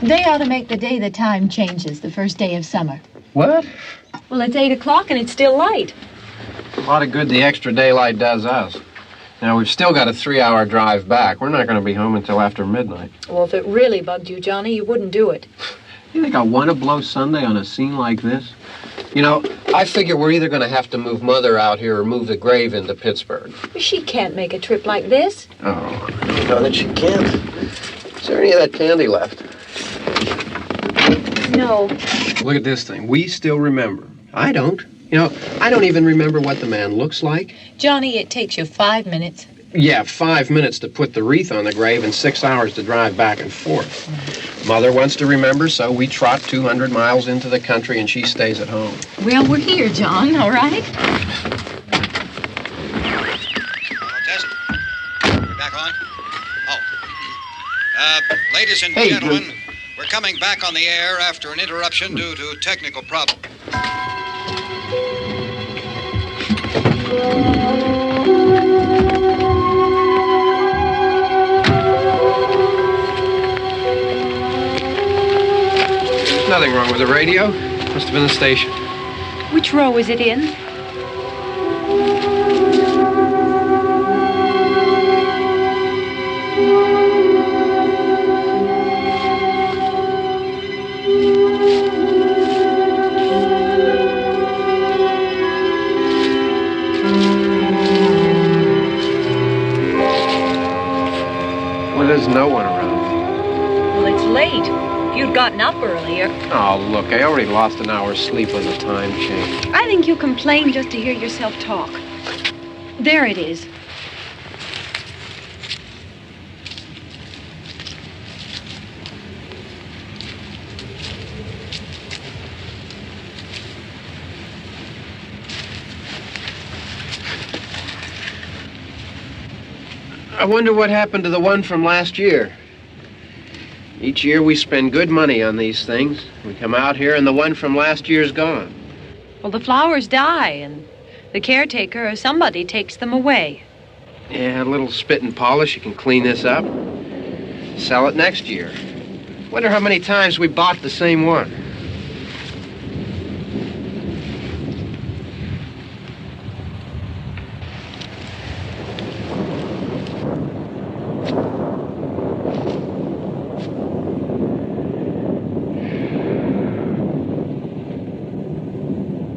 They ought to make the day the time changes, the first day of summer. What? Well, it's 8 o'clock and it's still light. A lot of good the extra daylight does us. Now, we've still got a 3-hour drive back. We're not going to be home until after midnight. Well, if it really bugged you, Johnny, you wouldn't do it. You think I want to blow Sunday on a scene like this? You know, I figure we're either going to have to move Mother out here or move the grave into Pittsburgh. She can't make a trip like this. Oh, I know that she can't. Is there any of that candy left? No. Look at this thing. We still remember. I don't. You know, I don't even remember what the man looks like. Johnny, it takes you 5 minutes. Yeah, 5 minutes to put the wreath on the grave and 6 hours to drive back and forth. Mother wants to remember, so we trot 200 miles into the country and she stays at home. Well, we're here, John, all right? Test. We're back on? Oh. Ladies and gentlemen, we're coming back on the air after an interruption due to technical problem. There's nothing wrong with the radio. Must have been the station. Which row is it in? Well, there's no one around. Well, it's late. If you'd gotten up earlier. Oh, look, I already lost an hour's sleep when the time changed. I think you complain just to hear yourself talk. There it is. I wonder what happened to the one from last year. Each year we spend good money on these things. We come out here and the one from last year's gone. Well, the flowers die, and the caretaker or somebody takes them away. Yeah, a little spit and polish, you can clean this up. Sell it next year. Wonder how many times we bought the same one.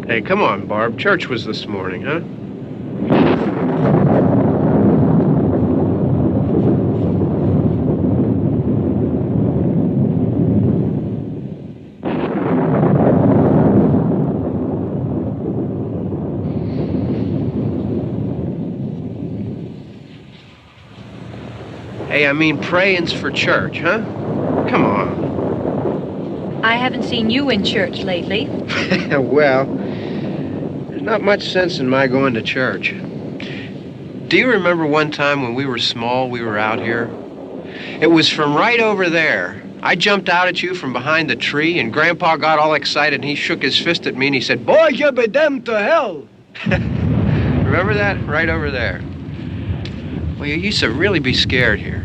Hey, come on, Barb. Church was this morning, huh? Hey, I mean praying's for church, huh? Come on. I haven't seen you in church lately. Well, there's not much sense in my going to church. Do you remember one time when we were small, we were out here? It was from right over there. I jumped out at you from behind the tree, and Grandpa got all excited, and he shook his fist at me, and he said, "Boy, you be damned to hell." Remember that? Right over there. Well, you used to really be scared here.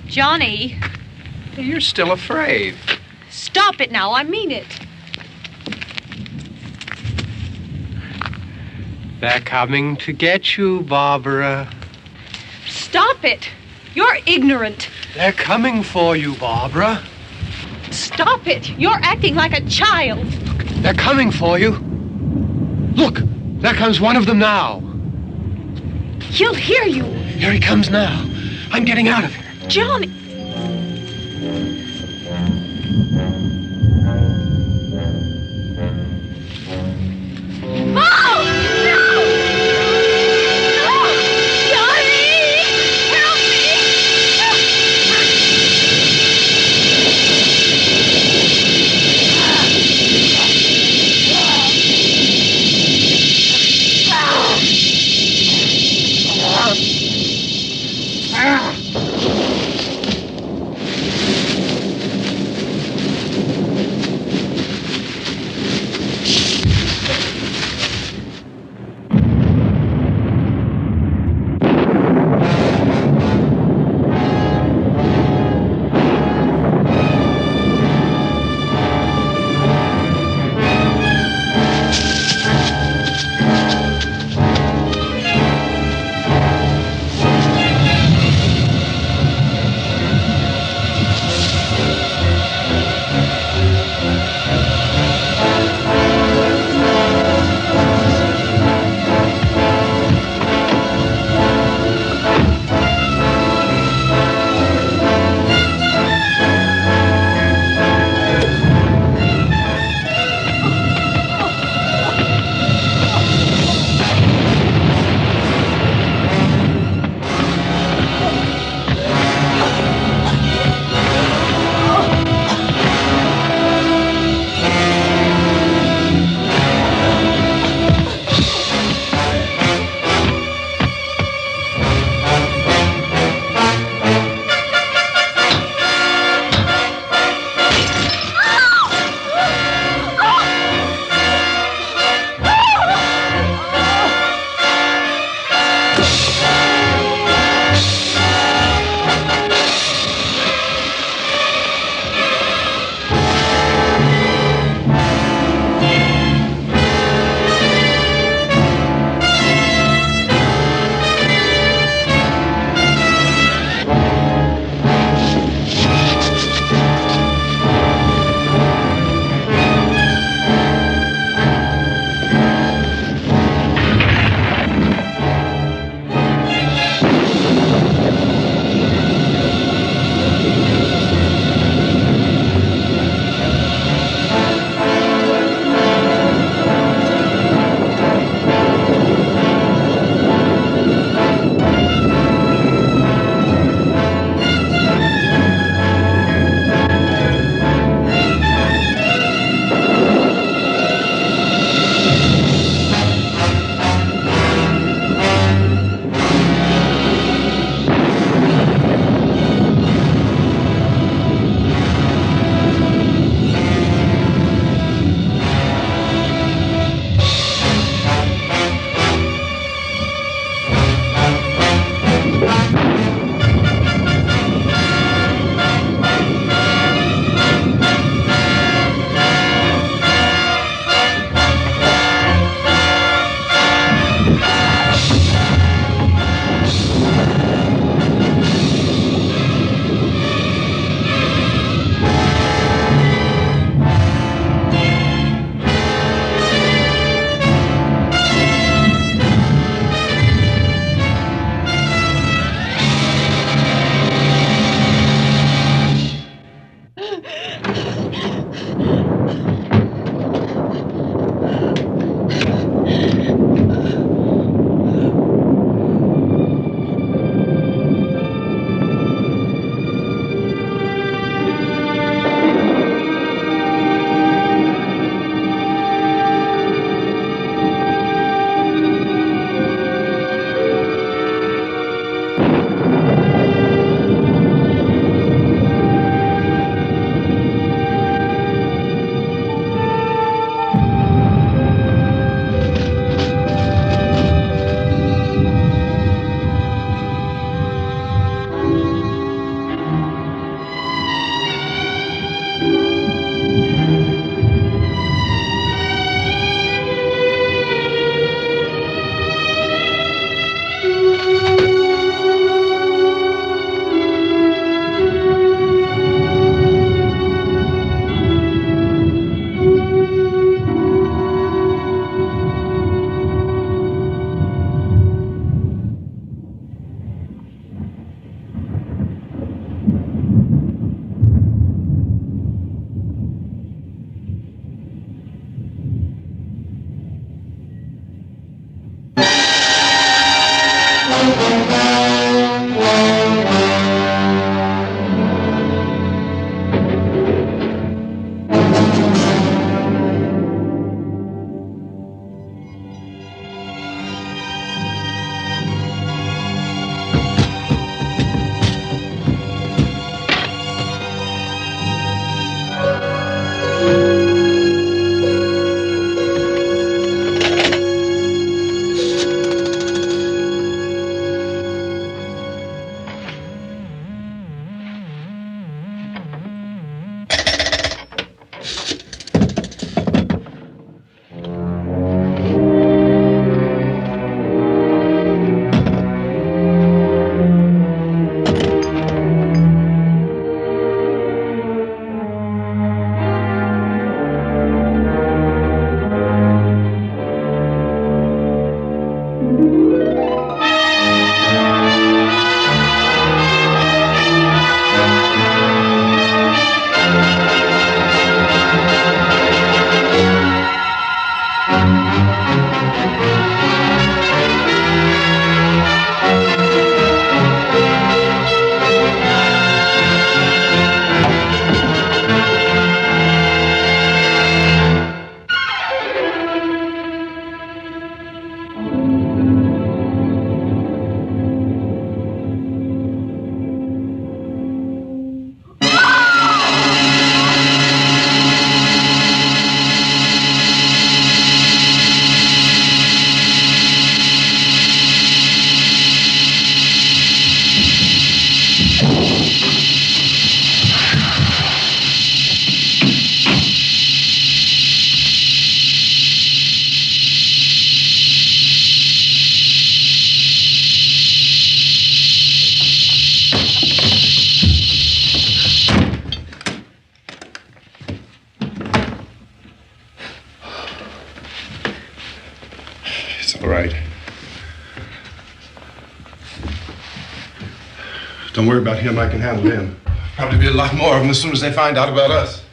Johnny, Hey, you're still afraid. stop it now. I mean it. They're coming to get you, Barbra. Stop it. You're ignorant. They're coming for you, Barbra. Stop it. You're acting like a child. They're coming for you. Look, there comes one of them now. He'll hear you. Here he comes now. I'm getting out of here. Johnny. Oh! No! No! Johnny! Help me! All right. Don't worry about him. I can handle him. Probably be a lot more of them as soon as they find out about us.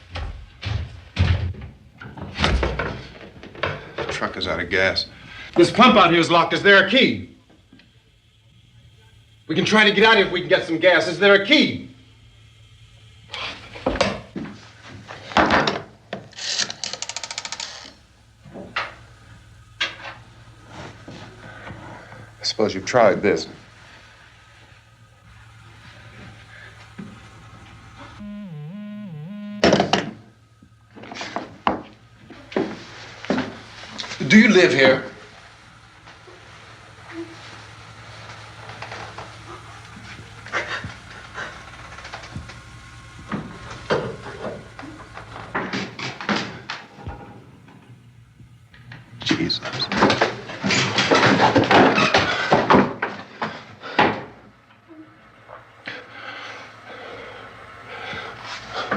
The truck is out of gas. This pump out here is locked. Is there a key? We can try to get out here if we can get some gas. Is there a key? I suppose you've tried this. Do you live here? Jesus.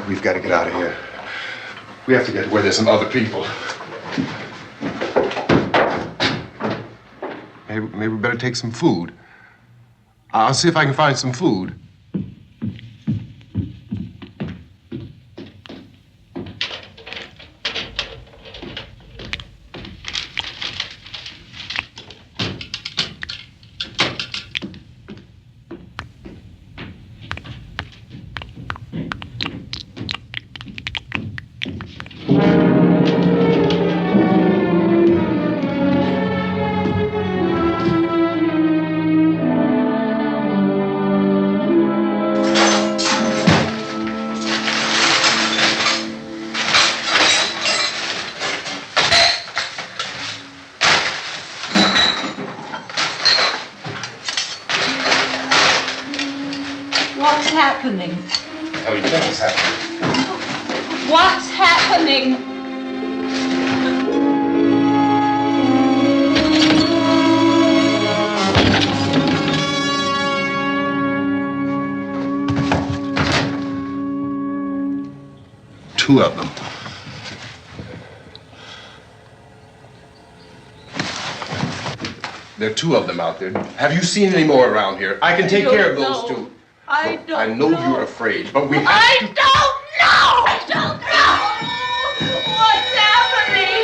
We've got to get out of here. We have to get to where there's some other people. Maybe we better take some food. I'll see if I can find some food. What's happening? How do you think it's happening? What's happening? Two of them. There are two of them out there. Have you seen any more around here? I can take care of those two. I don't I know you're afraid, but we have to... I don't know! I don't know! What's happening?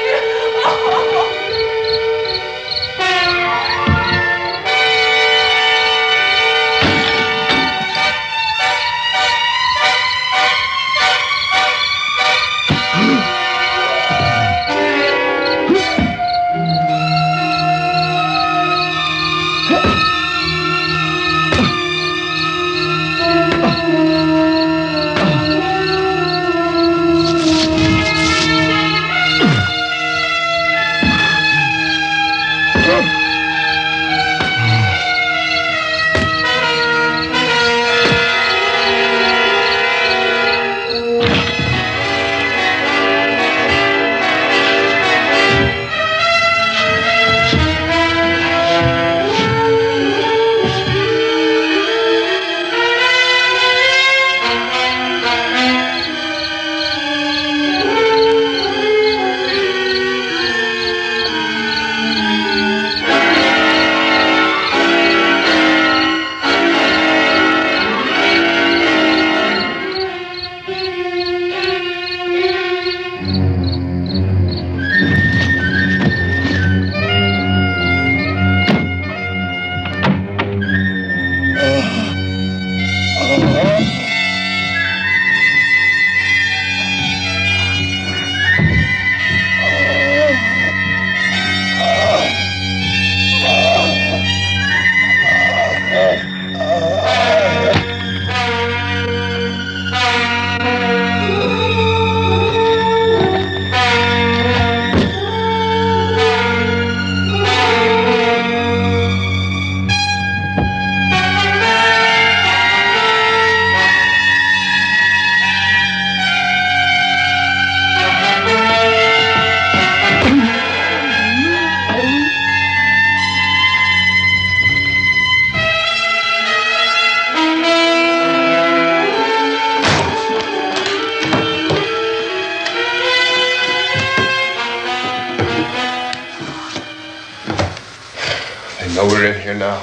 here now.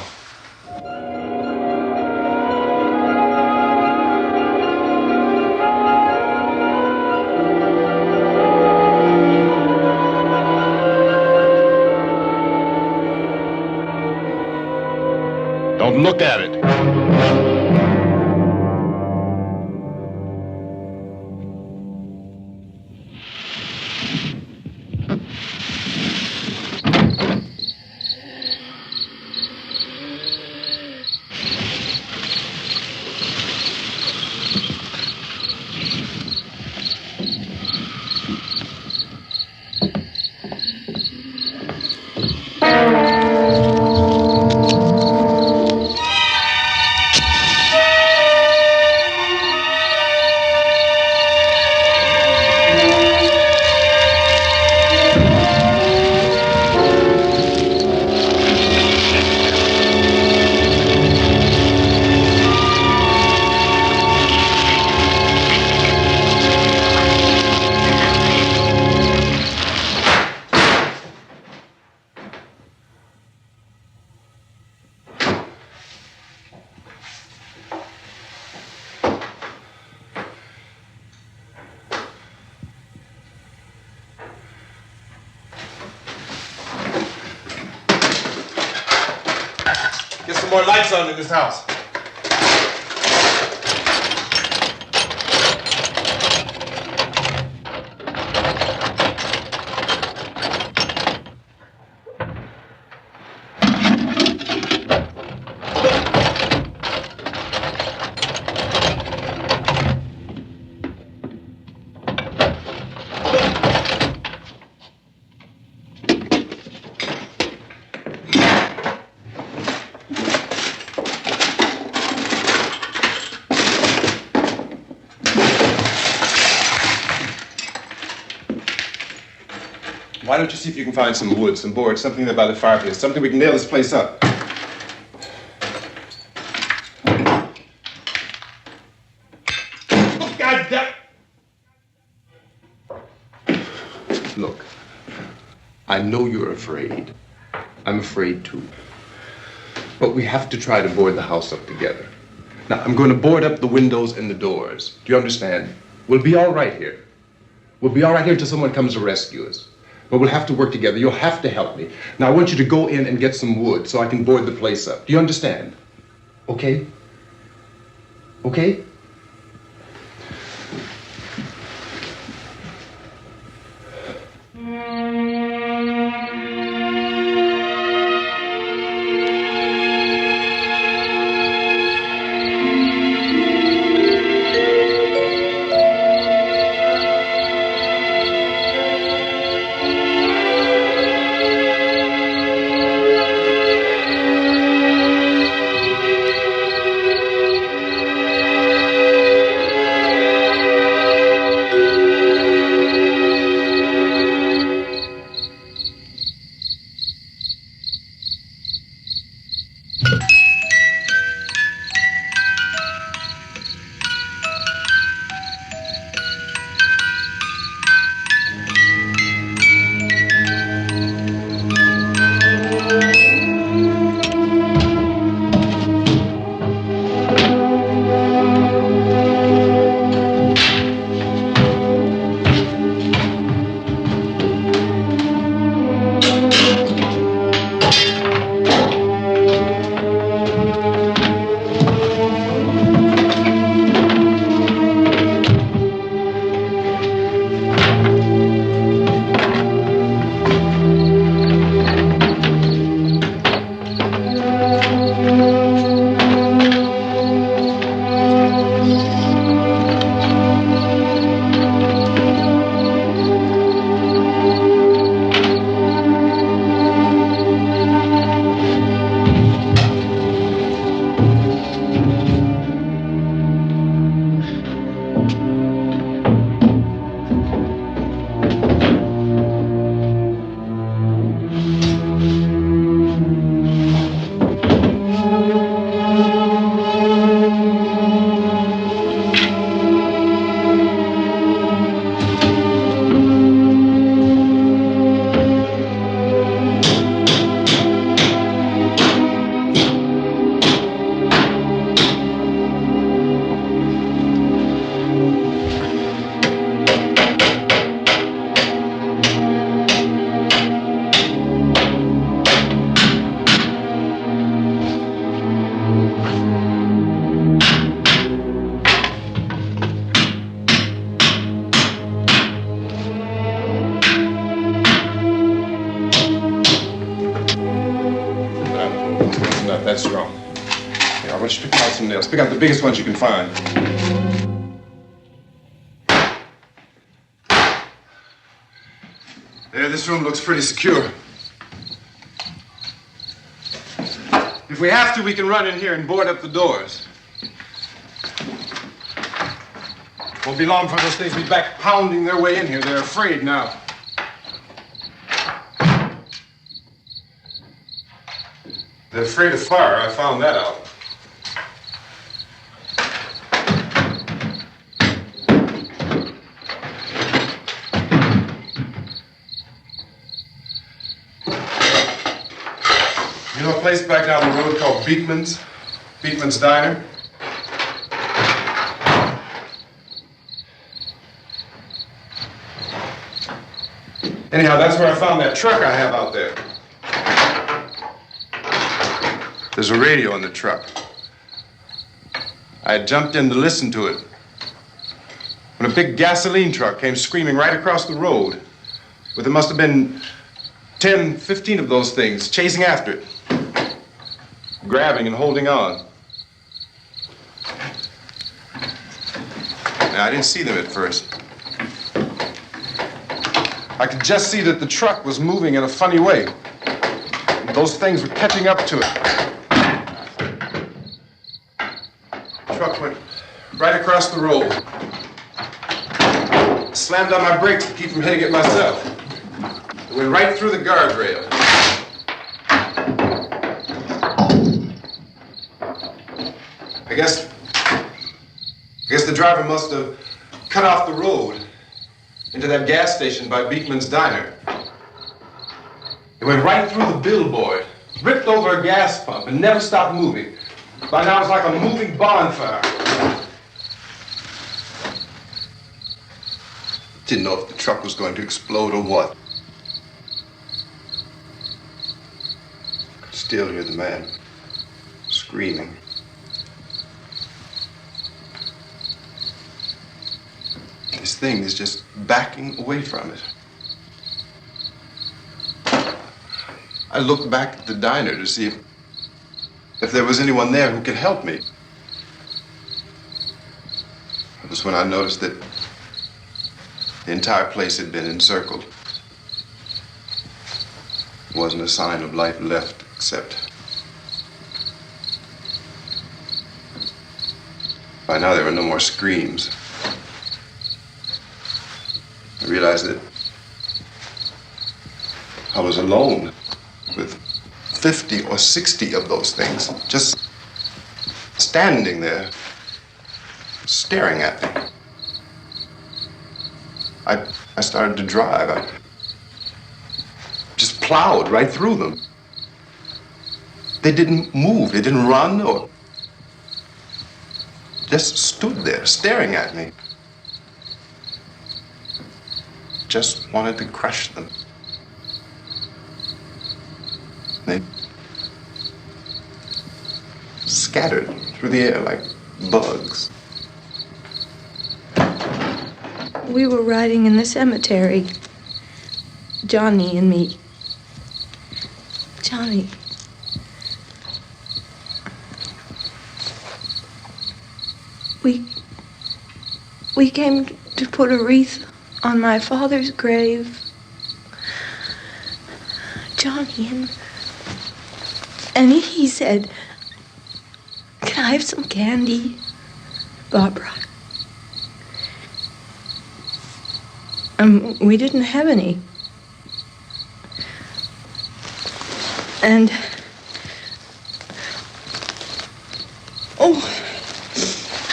Don't look at it. Get some more lights on in this house. Why don't you see if you can find some wood, some boards, something there by the fireplace, something we can nail this place up. Oh, God damn! Look, I know you're afraid. I'm afraid too. But we have to try to board the house up together. Now, I'm going to board up the windows and the doors. Do you understand? We'll be all right here. We'll be all right here until someone comes to rescue us. But we'll have to work together. You'll have to help me. Now, I want you to go in and get some wood so I can board the place up. Do you understand? Okay? Okay? I want you to pick out some nails. Pick out the biggest ones you can find. There, this room looks pretty secure. If we have to, we can run in here and board up the doors. Won't be long for those things be back pounding their way in here. They're afraid now. They're afraid of fire. I found that out. You know a place back down the road called Beekman's? Beekman's Diner? Anyhow, that's where I found that truck I have out there. There's a radio in the truck. I had jumped in to listen to it when a big gasoline truck came screaming right across the road. But there must have been 10, 15 of those things chasing after it, grabbing and holding on. Now, I didn't see them at first. I could just see that the truck was moving in a funny way. And those things were catching up to it. The truck went right across the road. Slammed on my brakes to keep from hitting it myself. It went right through the guardrail. I guess the driver must have cut off the road into that gas station by Beekman's Diner. It went right through the billboard, ripped over a gas pump, and never stopped moving. By now, it's like a moving bonfire. Didn't know if the truck was going to explode or what. Could still hear the man screaming. This thing is just backing away from it. I looked back at the diner to see if there was anyone there who could help me. It was when I noticed that the entire place had been encircled. There wasn't a sign of life left except by now there were no more screams. I realized that I was alone with 50 or 60 of those things, just standing there, staring at me. I started to drive. I just plowed right through them. They didn't move, they didn't run or just stood there staring at me. Just wanted to crush them. They scattered through the air like bugs. We were riding in the cemetery, Johnny and me. Johnny. We came to put a wreath on my father's grave. Johnny, and he said, "Can I have some candy, Barbra?" We didn't have any. And oh,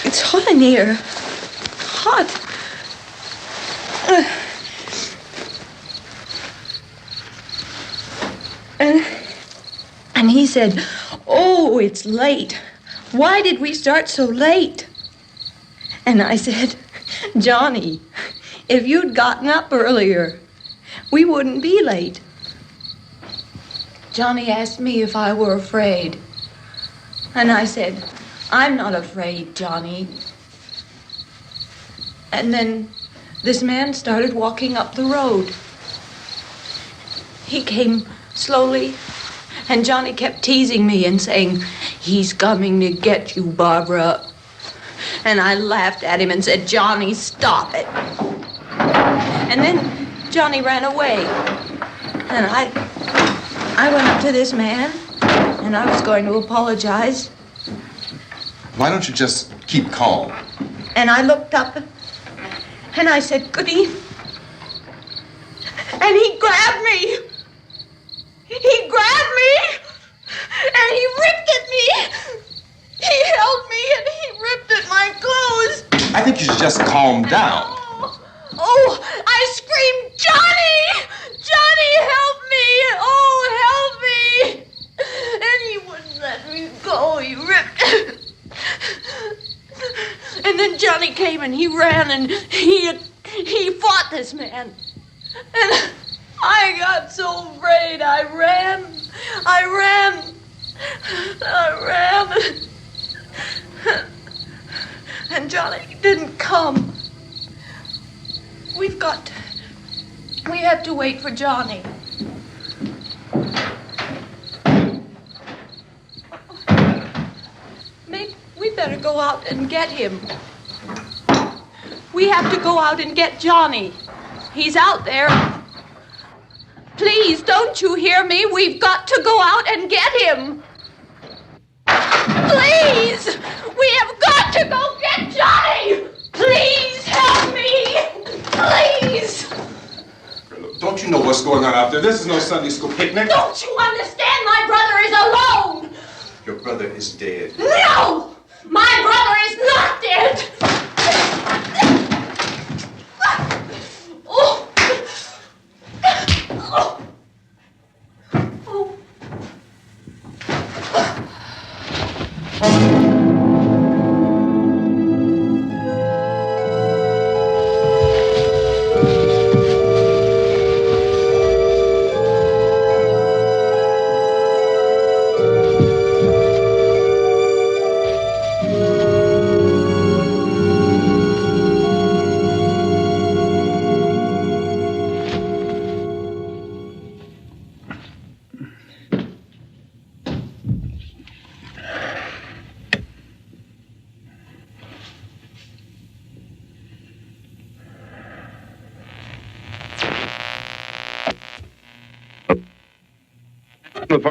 it's hot in here. Hot. And he said, "Oh, it's late. Why did we start so late?" And I said, "Johnny, if you'd gotten up earlier, we wouldn't be late." Johnny asked me if I were afraid. And I said, "I'm not afraid, Johnny." And then this man started walking up the road. He came slowly, and Johnny kept teasing me and saying, "He's coming to get you, Barbara." And I laughed at him and said, "Johnny, stop it." And then Johnny ran away. And I went up to this man, and I was going to apologize. Why don't you just keep calm? And I looked up, and I said, "Good evening." And he grabbed me. He grabbed me, and he ripped at me. He held me, and he ripped at my clothes. I think you should just calm down. Oh, I screamed, "Johnny! Johnny, help me! Oh, help me!" And he wouldn't let me go. He ripped. And then Johnny came and he ran and he fought this man. And I got so afraid. I ran. And Johnny didn't come. We have to wait for Johnny. We better go out and get him. We have to go out and get Johnny. He's out there. Please, don't you hear me? We've got to go out and get him. Please! We have got to go get Johnny! Please help me! Please! Don't you know what's going on out there? This is no Sunday school picnic. Don't you understand? My brother is alone! Your brother is dead. No! My brother is not dead! Oh. Oh. Oh.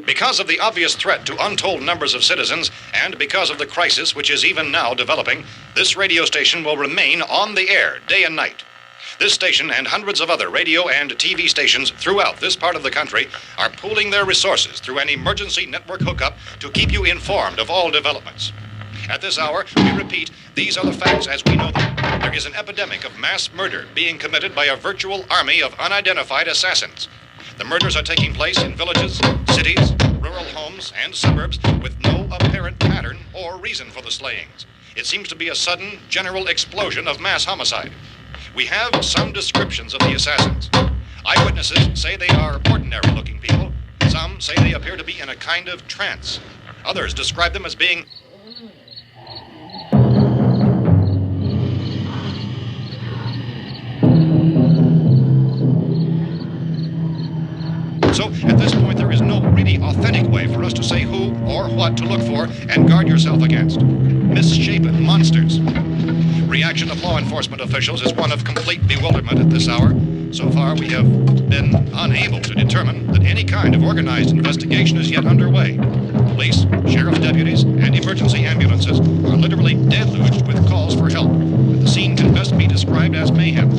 Because of the obvious threat to untold numbers of citizens, and because of the crisis which is even now developing, this radio station will remain on the air day and night. This station and hundreds of other radio and TV stations throughout this part of the country are pooling their resources through an emergency network hookup to keep you informed of all developments. At this hour, we repeat, these are the facts as we know them. There is an epidemic of mass murder being committed by a virtual army of unidentified assassins. The murders are taking place in villages, cities, rural homes, and suburbs with no apparent pattern or reason for the slayings. It seems to be a sudden, general explosion of mass homicide. We have some descriptions of the assassins. Eyewitnesses say they are ordinary-looking people. Some say they appear to be in a kind of trance. Others describe them as being So, at this point, there is no really authentic way for us to say who or what to look for and guard yourself against. Misshapen monsters. Reaction of law enforcement officials is one of complete bewilderment at this hour. So far, we have been unable to determine that any kind of organized investigation is yet underway. Police, sheriff's deputies, and emergency ambulances are literally deluged with calls for help. The scene can best be described as mayhem.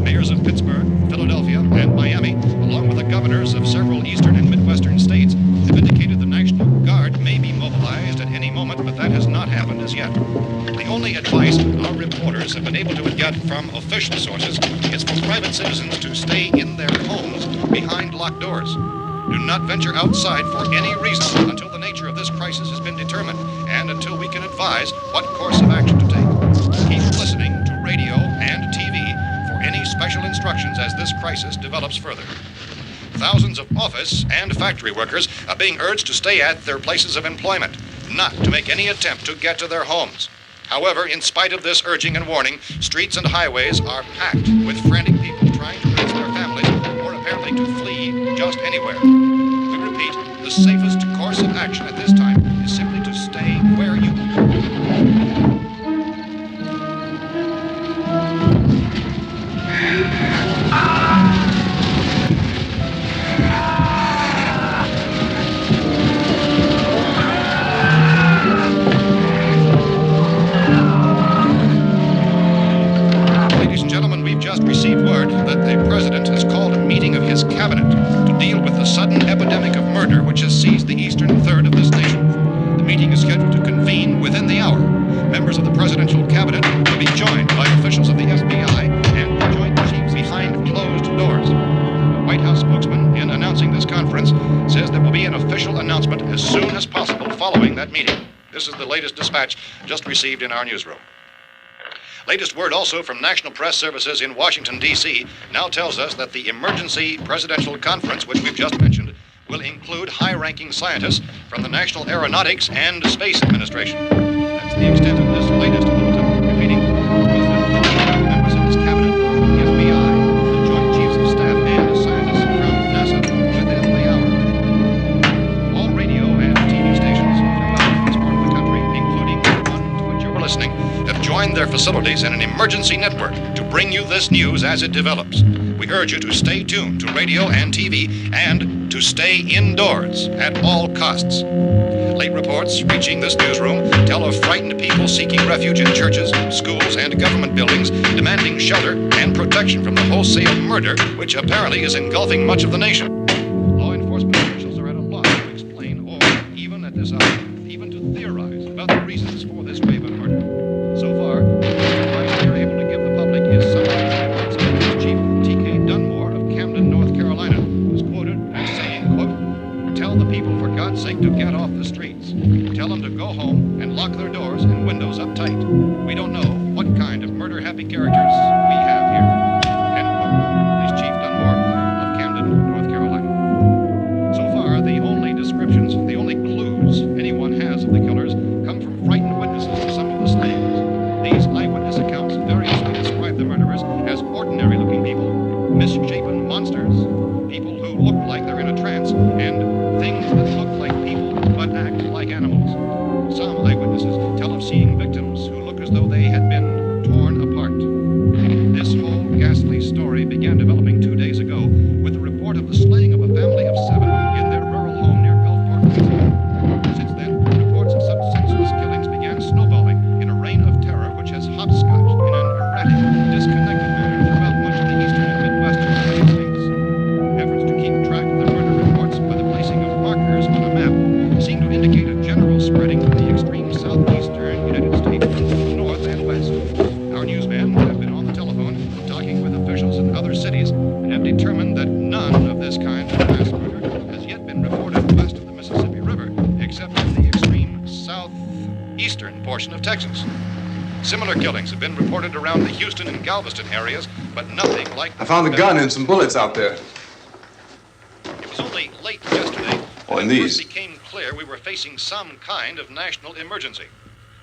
Mayors of Pittsburgh, Philadelphia, and Miami, along with the governors of several eastern and midwestern states, have indicated the National Guard may be mobilized at any moment, but that has not happened as yet. The only advice our reporters have been able to get from official sources is for private citizens to stay in their homes behind locked doors. Do not venture outside for any reason until the nature of this crisis has been determined and until we can advise what course of action to take. Keep listening to radio and TV for any special instructions as this crisis develops further. Thousands of office and factory workers are being urged to stay at their places of employment, not to make any attempt to get to their homes. However, in spite of this urging and warning, streets and highways are packed with frantic people trying to raise their families or apparently to flee just anywhere. We repeat, the safest course of action at this time is simply to hour. Members of the presidential cabinet will be joined by officials of the FBI and the Joint Chiefs behind closed doors. The White House spokesman, in announcing this conference, says there will be an official announcement as soon as possible following that meeting. This is the latest dispatch just received in our newsroom. Latest word also from National Press Services in Washington, D.C. now tells us that the emergency presidential conference, which we've just mentioned, will include high-ranking scientists from the National Aeronautics and Space Administration. That's the extent of this latest bulletin. Repeating, President, members of his cabinet, the FBI, the Joint Chiefs of Staff, and scientists from NASA within the hour. All radio and TV stations throughout this part of the country, including the one to which you're listening, have joined their facilities in an emergency network to bring you this news as it develops. We urge you to stay tuned to radio and TV and to stay indoors at all costs. Late reports reaching this newsroom tell of frightened people seeking refuge in churches, schools, and government buildings, demanding shelter and protection from the wholesale murder which apparently is engulfing much of the nation. Law enforcement officials are at a loss to explain or, even at this hour, even to theorize about the reasons for this wave of murder. So far, the advice we are able to give the public is summarized by Police Chief T.K. Dunmore of Camden, North Carolina, who's quoted as saying, quote, "Tell the people for God's sake to get off the streets. Tell them to go home and lock their doors and windows up tight. We don't know what kind of murder-happy characters we have here." End quote. Police Chief Dunmore of Camden, North Carolina. So far, the only descriptions, the only clues anyone has of the killers come from frightened witnesses to some of the slayings. These eyewitness accounts variously describe the murderers as ordinary-looking people, misshapen monsters, people who look like they're in a trance, and things that look like people but act like animals. Some eyewitnesses tell of seeing victims who look as though they had been torn apart. This whole ghastly story began developing 2 days ago with the report of the slaying of a family of 7 in their rural home near Gulfport, Louisiana. Since then, reports of such senseless killings began snowballing in a reign of terror which has hopscotched in an erratic, disconnected manner throughout much of the eastern and midwestern United States. Efforts to keep track of the murder reports by the placing of markers on a map seem to indicate a general spreading from the extreme southeastern United States to the north and west. Our newsmen have been on the telephone talking with officials in other cities and have determined that none of this kind of mass murder has yet been reported west of the Mississippi River, except in the extreme southeastern portion of Texas. Similar killings have been reported around the Houston and Galveston areas, but nothing like I found a gun and some bullets out there. It was only late yesterday Oh, and that it these. first became clear we were facing some kind of national emergency.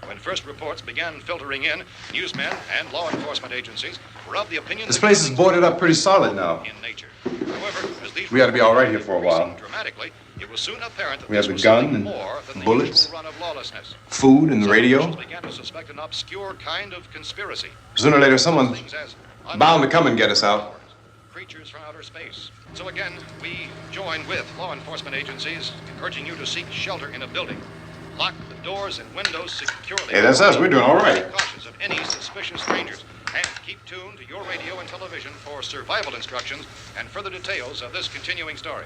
When first reports began filtering in, newsmen and law enforcement agencies were of the opinion This that place is killings boarded up pretty solid now. in nature. However, as these We ought to be all right here reports for a while. increasing dramatically, it was soon apparent that We have this the was gun something and more than the bullets, usual run of lawlessness. Food and the Some radio. officials began to suspect an obscure kind of conspiracy. Sooner or later, someone's Things as bound to come and get us out. creatures from outer space. So again, we join with law enforcement agencies, urging you to seek shelter in a building. Lock the doors and windows securely. Hey, that's us. We're doing all right. Be cautious of any suspicious strangers. And keep tuned to your radio and television for survival instructions and further details of this continuing story.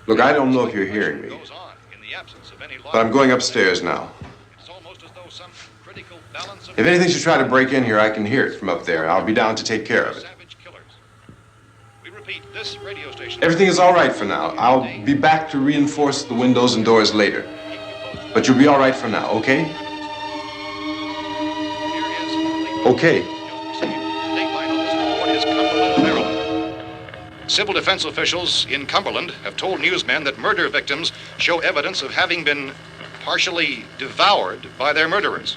Look, I don't know if you're hearing me, Goes on in the absence of any law. but I'm going upstairs now. It's almost as though some critical balance of If anything should try to break in here, I can hear it from up there. I'll be down to take care of it. savage killers. We repeat, this radio station. Everything is all right for now. I'll be back to reinforce the windows and doors later. But you'll be all right for now, okay? Okay. Dateline on this report is Cumberland, Maryland. Civil defense officials in Cumberland have told newsmen that murder victims show evidence of having been partially devoured by their murderers.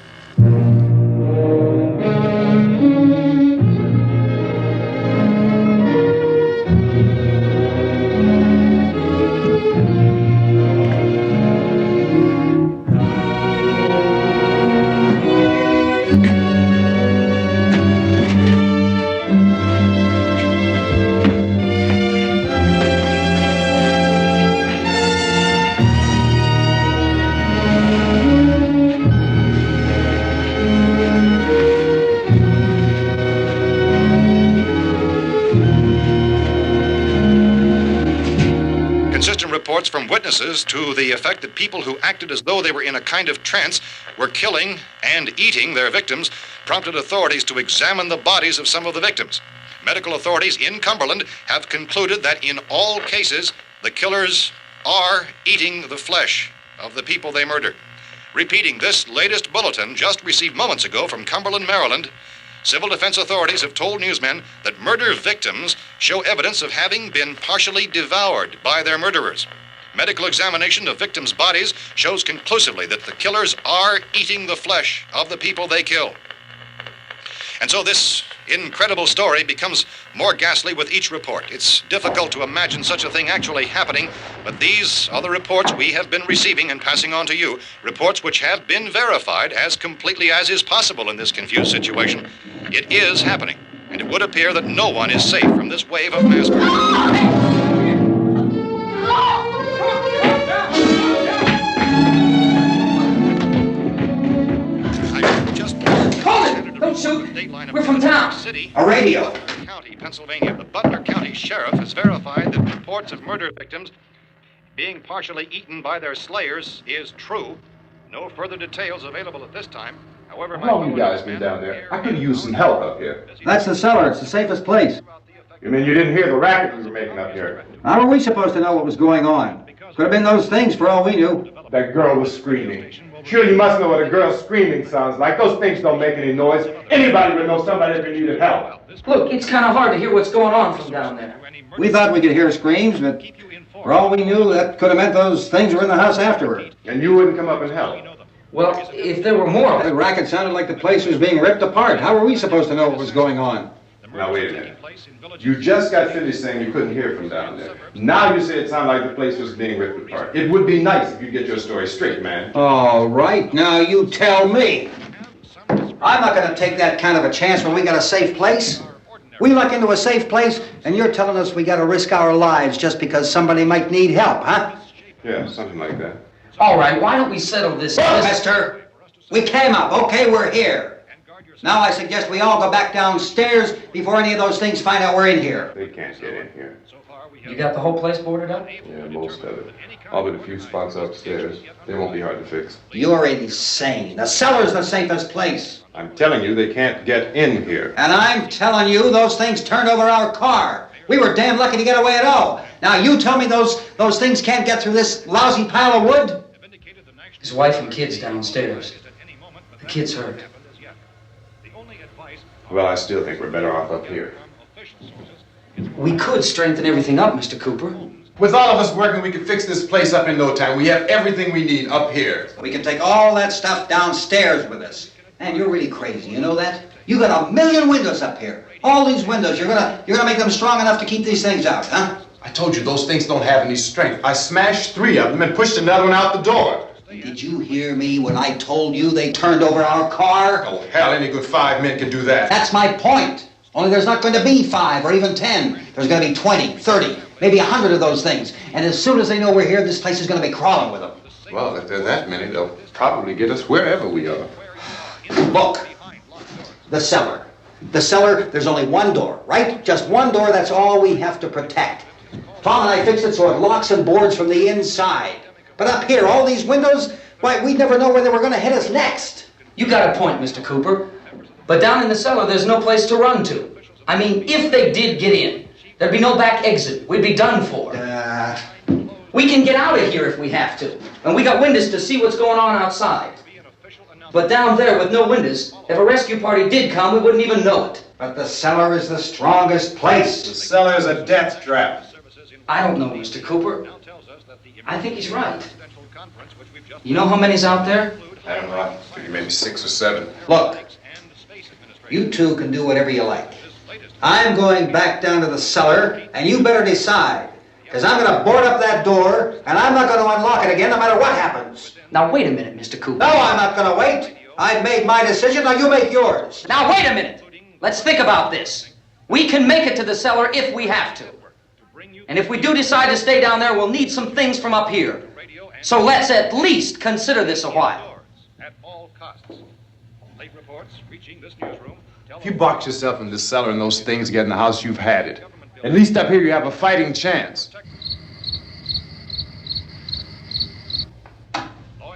reports from witnesses to the effect that people who acted as though they were in a kind of trance were killing and eating their victims prompted authorities to examine the bodies of some of the victims. Medical authorities in Cumberland have concluded that in all cases, the killers are eating the flesh of the people they murdered. Repeating this latest bulletin just received moments ago from Cumberland, Maryland, civil defense authorities have told newsmen that murder victims show evidence of having been partially devoured by their murderers. Medical examination of victims' bodies shows conclusively that the killers are eating the flesh of the people they kill. And so this incredible story becomes more ghastly with each report. It's difficult to imagine such a thing actually happening, but these are the reports we have been receiving and passing on to you, reports which have been verified as completely as is possible in this confused situation. It is happening, and it would appear that no one is safe from this wave of mass murder. Don't shoot. We're from town. A radio. County, Pennsylvania. The Butler County Sheriff has verified that reports of murder victims being partially eaten by their slayers is true. No further details available at this time. However, How long you guys been down there? I could use some help up here. That's the cellar. It's the safest place. You mean you didn't hear the racket we were making up here? How are we supposed to know what was going on? Could have been those things for all we knew. That girl was screaming. Sure, you must know what a girl screaming sounds like. Those things don't make any noise. Anybody would know somebody ever needed help. Look, it's kind of hard to hear what's going on from down there. We thought we could hear screams, but for all we knew, that could have meant those things were in the house afterward. And you wouldn't come up and help? Well, if there were more... The racket sounded like the place was being ripped apart. How were we supposed to know what was going on? Now, wait a minute. You just got finished saying you couldn't hear from down there. Now you say it sounded like the place was being ripped apart. It would be nice if you get your story straight, man. All right, now you tell me. I'm not going to take that kind of a chance when we got a safe place. We luck into a safe place, and you're telling us we got to risk our lives just because somebody might need help, huh? Yeah, something like that. All right, why don't we settle this... Mister, we came up. Okay, we're here. Now I suggest we all go back downstairs before any of those things find out we're in here. They can't get in here. You got the whole place boarded up? Yeah, most of it. All but a few spots upstairs. They won't be hard to fix. You're insane. The cellar's the safest place. I'm telling you, they can't get in here. And I'm telling you, those things turned over our car. We were damn lucky to get away at all. Now you tell me those things can't get through this lousy pile of wood? His wife and kids downstairs. The kid's hurt. Well, I still think we're better off up here. We could strengthen everything up, Mr. Cooper. With all of us working, we can fix this place up in no time. We have everything we need up here. We can take all that stuff downstairs with us. Man, you're really crazy, you know that? You got 1 million windows up here. All these windows, you're gonna make them strong enough to keep these things out, huh? I told you, those things don't have any strength. I smashed 3 of them and pushed another one out the door. Did you hear me when I told you they turned over our car? Oh, hell, any good 5 men can do that. That's my point. Only there's not going to be 5 or even 10. There's going to be 20, 30, maybe 100 of those things. And as soon as they know we're here, this place is going to be crawling with them. Well, if there are that many, they'll probably get us wherever we are. Look, the cellar. The cellar, there's only one door, right? Just one door, that's all we have to protect. Tom and I fixed it so it locks and boards from the inside. But up here, all these windows, why, we'd never know where they were going to hit us next. You got a point, Mr. Cooper. But down in the cellar, there's no place to run to. I mean, if they did get in, there'd be no back exit. We'd be done for. We can get out of here if we have to. And we got windows to see what's going on outside. But down there with no windows, if a rescue party did come, we wouldn't even know it. But the cellar is the strongest place. The cellar's a death trap. I don't know, Mr. Cooper. I think he's right. You know how many's out there? I don't know. I figure maybe 6 or 7. Look, you two can do whatever you like. I'm going back down to the cellar, and you better decide. Because I'm going to board up that door, and I'm not going to unlock it again no matter what happens. Now, wait a minute, Mr. Cooper. No, I'm not going to wait. I've made my decision, now you make yours. Now, wait a minute. Let's think about this. We can make it to the cellar if we have to. And if we do decide to stay down there, we'll need some things from up here. So let's at least consider this a while. At all costs. Late reports reaching this newsroom. If you box yourself in the cellar and those things get in the house, you've had it. At least up here you have a fighting chance.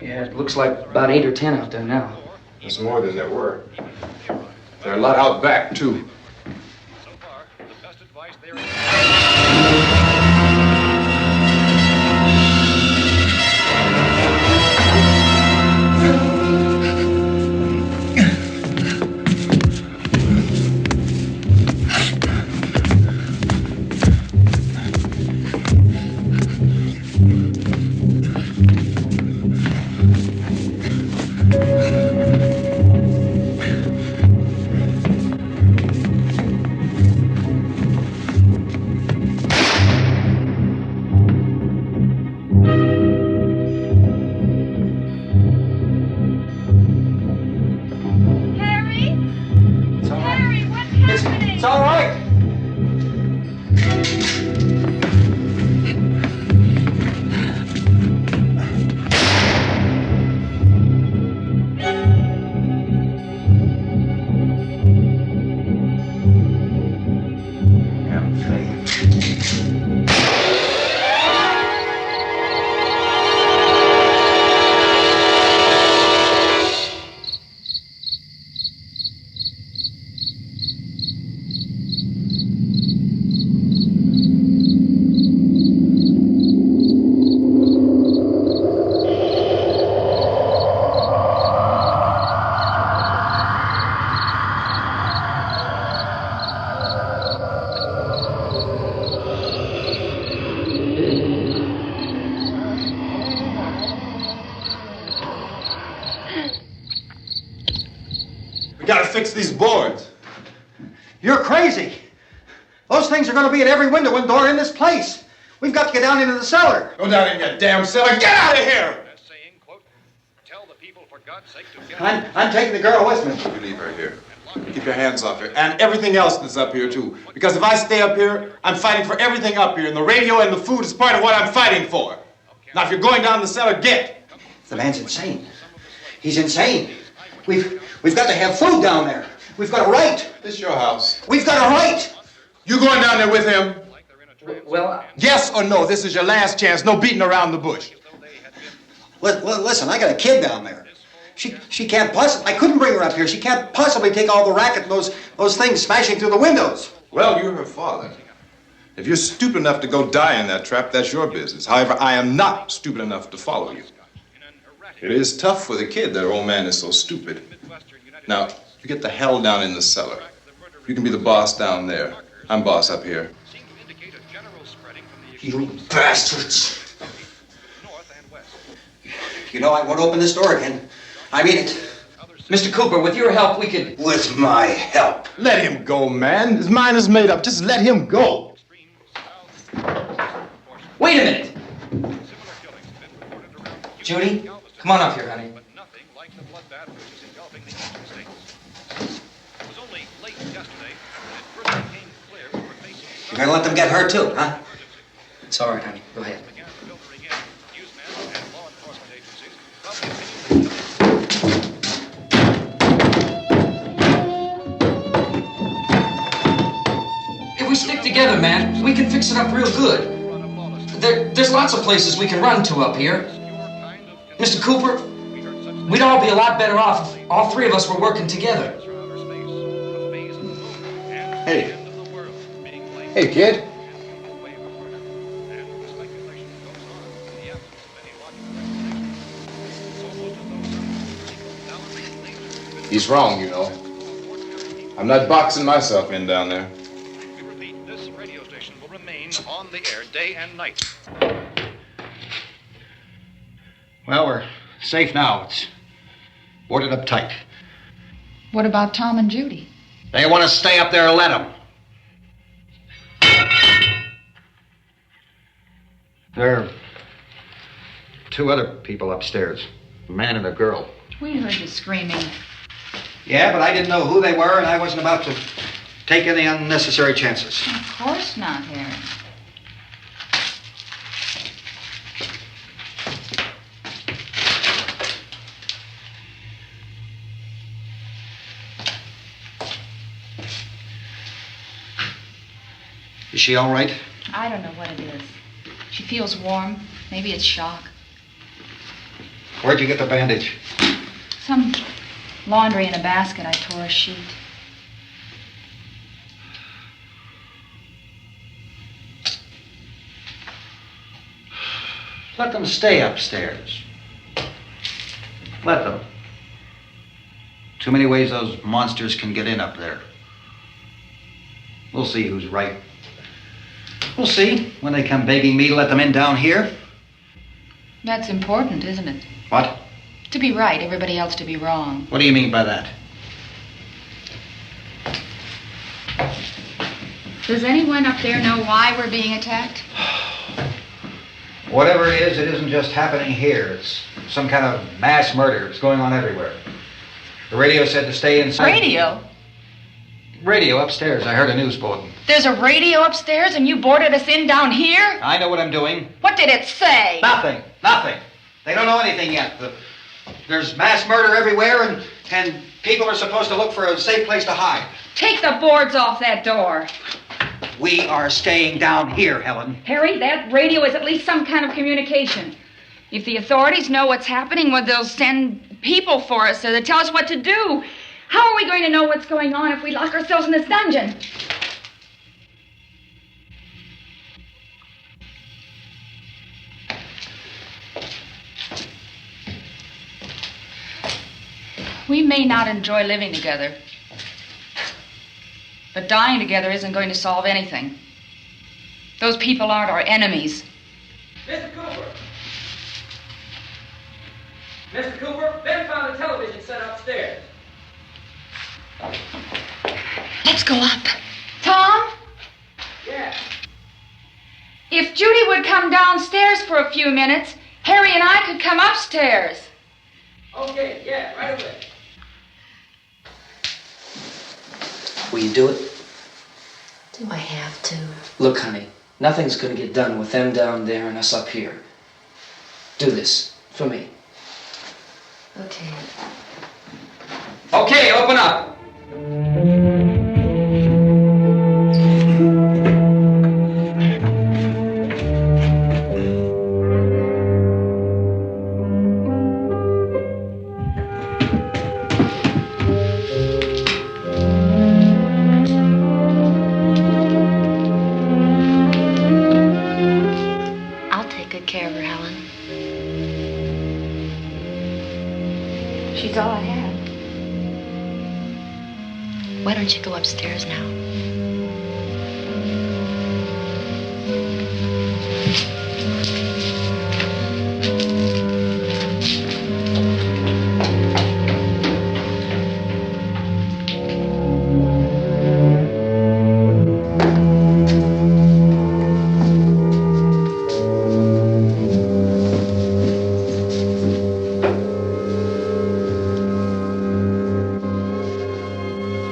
Yeah, it looks like about 8 or 10 out there now. There's more than there were. There are a lot out back, too. So far, the best advice there It's all right. We gotta fix these boards. You're crazy. Those things are going to be at every window and door in this place. We've got to get down into the cellar. Go down in your damn cellar. Get out of here! That's saying, quote, tell the people for God's sake to get I'm taking the girl with me. You leave her here. Keep your hands off her. And everything else that's up here, too. Because if I stay up here, I'm fighting for everything up here. And the radio and the food is part of what I'm fighting for. Now, if you're going down the cellar, get. The man's insane. He's insane. We've got to have food down there. We've got a right. This is your house. We've got a right. You going down there with him? Well, Yes or no? This is your last chance. No beating around the bush. Listen, I got a kid down there. She can't possibly. I couldn't bring her up here. She can't possibly take all the racket and those things smashing through the windows. Well, you're her father. If you're stupid enough to go die in that trap, that's your business. However, I am not stupid enough to follow you. It is tough for the kid that old man is so stupid. Now, you get the hell down in the cellar. You can be the boss down there. I'm boss up here. You bastards. You know, I won't open this door again. I mean it. Mr. Cooper, with your help, we could... With my help. Let him go, man. His mind is made up. Just let him go. Wait a minute. Judy, come on up here, honey. You're gonna let them get hurt too, huh? It's all right, honey. Go ahead. If we stick together, man, we can fix it up real good. There's lots of places we can run to up here. Mr. Cooper, we'd all be a lot better off if all three of us were working together. Hey. Hey, kid. He's wrong, you know. I'm not boxing myself in down there. We repeat, this radio station will remain on the air day and night. Well, we're safe now. It's boarded up tight. What about Tom and Judy? They want to stay up there, let them. There are two other people upstairs, a man and a girl. We heard you screaming. Yeah, but I didn't know who they were, and I wasn't about to take any unnecessary chances. Of course not, Harry. Is she all right? I don't know what it is. She feels warm. Maybe it's shock. Where'd you get the bandage? Some laundry in a basket. I tore a sheet. Let them stay upstairs. Let them. Too many ways those monsters can get in up there. We'll see who's right. We'll see when they come begging me to let them in down here. That's important, isn't it? What? To be right, everybody else to be wrong. What do you mean by that? Does anyone up there know why we're being attacked? Whatever it isn't just happening here. It's some kind of mass murder. It's going on everywhere. The radio said to stay inside. Radio? Radio upstairs. I heard a news bulletin. There's a radio upstairs and you boarded us in down here? I know what I'm doing. What did it say? Nothing. They don't know anything yet. There's mass murder everywhere, and people are supposed to look for a safe place to hide. Take the boards off that door. We are staying down here, Helen. Harry, that radio is at least some kind of communication. If the authorities know what's happening, well, they'll send people for us to tell us what to do. How are we going to know what's going on if we lock ourselves in this dungeon? We may not enjoy living together, but dying together isn't going to solve anything. Those people aren't our enemies. Mr. Cooper! Mr. Cooper, Ben found the television set upstairs. Let's go up. Tom? Yeah. If Judy would come downstairs for a few minutes, Harry and I could come upstairs. Okay, yeah, right away. Will you do it? Do I have to? Look, honey, nothing's gonna get done with them down there and us up here. Do this for me. Okay. Okay, open up. I'll take good care of her, Helen. She's all I have. Why don't you go upstairs now?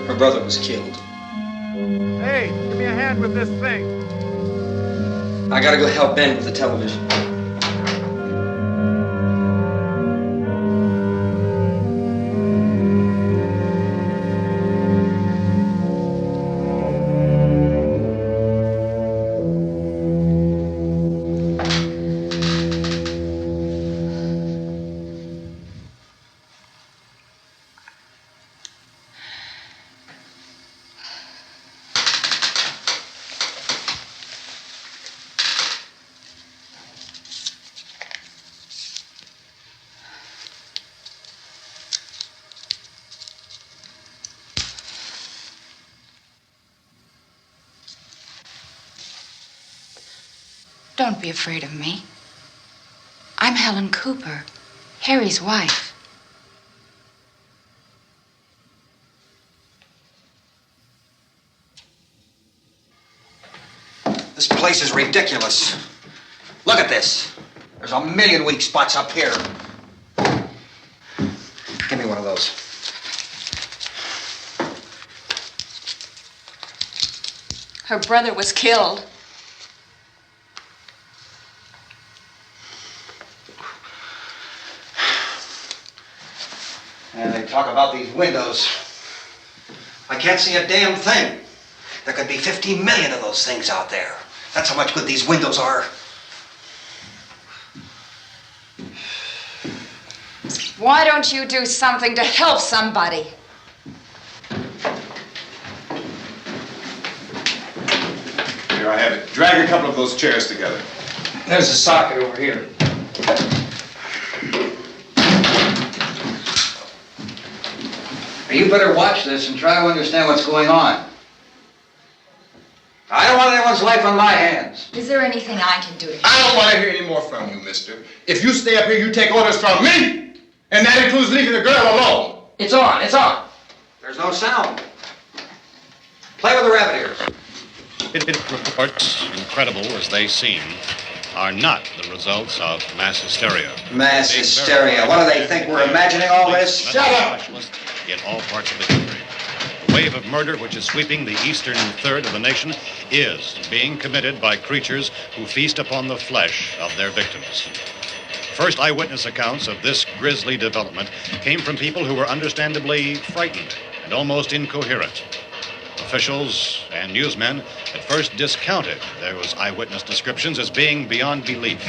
Her brother was killed. Hey, give me a hand with this thing. I gotta go help Ben with the television. Don't be afraid of me. I'm Helen Cooper, Harry's wife. This place is ridiculous. Look at this. There's a million weak spots up here. Give me one of those. Her brother was killed. And they talk about these windows. I can't see a damn thing. There could be 15 million of those things out there. That's how much good these windows are. Why don't you do something to help somebody? Here, I have it. Drag a couple of those chairs together. There's a socket over here. You better watch this and try to understand what's going on. I don't want anyone's life on my hands. Is there anything I can do to help? I don't want to hear any more from you, mister. If you stay up here, you take orders from me. And that includes leaving the girl alone. It's on, it's on. There's no sound. Play with the rabbit ears. Reports, incredible as they seem, are not the results of mass hysteria. Mass hysteria. What do they think? We're imagining all this? Shut up! In all parts of the country. The wave of murder which is sweeping the eastern third of the nation is being committed by creatures who feast upon the flesh of their victims. First eyewitness accounts of this grisly development came from people who were understandably frightened and almost incoherent. Officials and newsmen at first discounted those eyewitness descriptions as being beyond belief.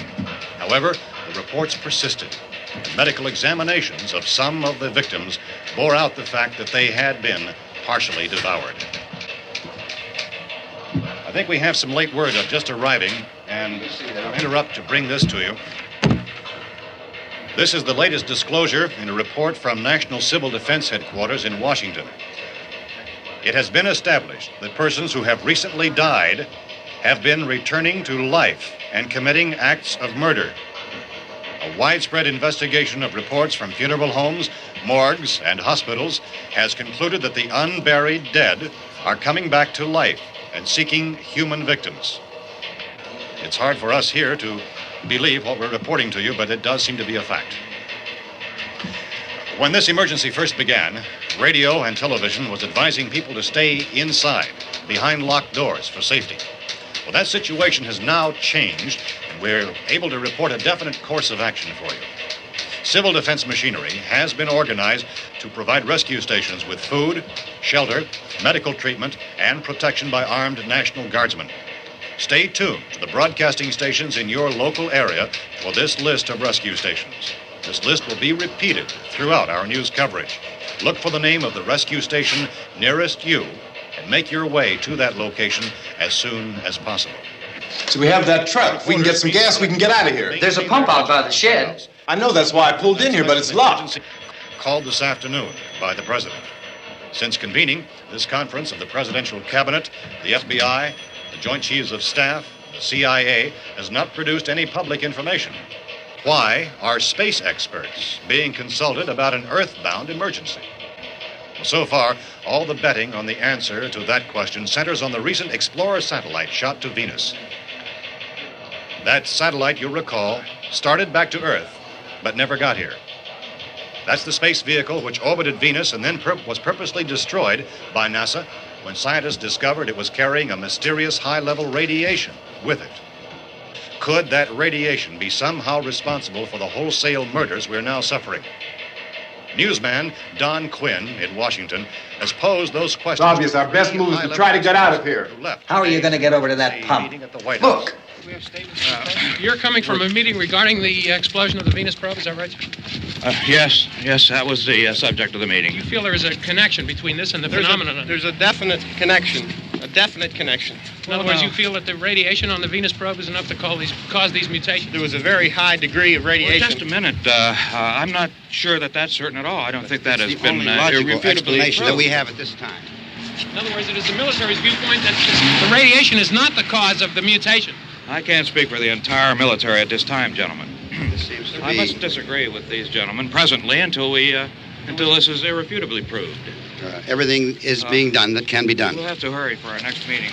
However, the reports persisted. And medical examinations of some of the victims bore out the fact that they had been partially devoured. I think we have some late word just arriving, and I'll interrupt to bring this to you. This is the latest disclosure in a report from National Civil Defense Headquarters in Washington. It has been established that persons who have recently died have been returning to life and committing acts of murder. A widespread investigation of reports from funeral homes, morgues, and hospitals has concluded that the unburied dead are coming back to life and seeking human victims. It's hard for us here to believe what we're reporting to you, but it does seem to be a fact. When this emergency first began, radio and television was advising people to stay inside, behind locked doors for safety. Well, that situation has now changed, and we're able to report a definite course of action for you. Civil defense machinery has been organized to provide rescue stations with food, shelter, medical treatment, and protection by armed National Guardsmen. Stay tuned to the broadcasting stations in your local area for this list of rescue stations. This list will be repeated throughout our news coverage. Look for the name of the rescue station nearest you and make your way to that location as soon as possible. So we have that truck. If we can get some gas, we can get out of here. There's a pump out by the shed. I know, that's why I pulled in here, but it's locked. Called this afternoon by the President. Since convening this conference of the Presidential Cabinet, the FBI, the Joint Chiefs of Staff, the CIA has not produced any public information. Why are space experts being consulted about an Earth-bound emergency? Well, so far, all the betting on the answer to that question centers on the recent Explorer satellite shot to Venus. That satellite, you'll recall, started back to Earth, but never got here. That's the space vehicle which orbited Venus and then was purposely destroyed by NASA when scientists discovered it was carrying a mysterious high-level radiation with it. Could that radiation be somehow responsible for the wholesale murders we're now suffering? Newsman Don Quinn in Washington has posed those questions. It's obvious our best move is to try to get out of here. How are you going to get over to that pump? Look! You're coming from a meeting regarding the explosion of the Venus probe, is that right? Yes, that was the subject of the meeting. You feel there is a connection between this and the phenomenon? There's a definite connection. A definite connection. In other words, you feel that the radiation on the Venus probe is enough to cause these mutations? There was a very high degree of radiation. Well, just a minute. I'm not sure that that's certain at all. I don't think that has been logical explanation that we proved. have at this time. In other words, it is the military's viewpoint that the radiation is not the cause of the mutation. I can't speak for the entire military at this time, gentlemen. This seems to be... I must disagree with these gentlemen presently until this is irrefutably proved. Everything is being done that can be done. We'll have to hurry for our next meeting.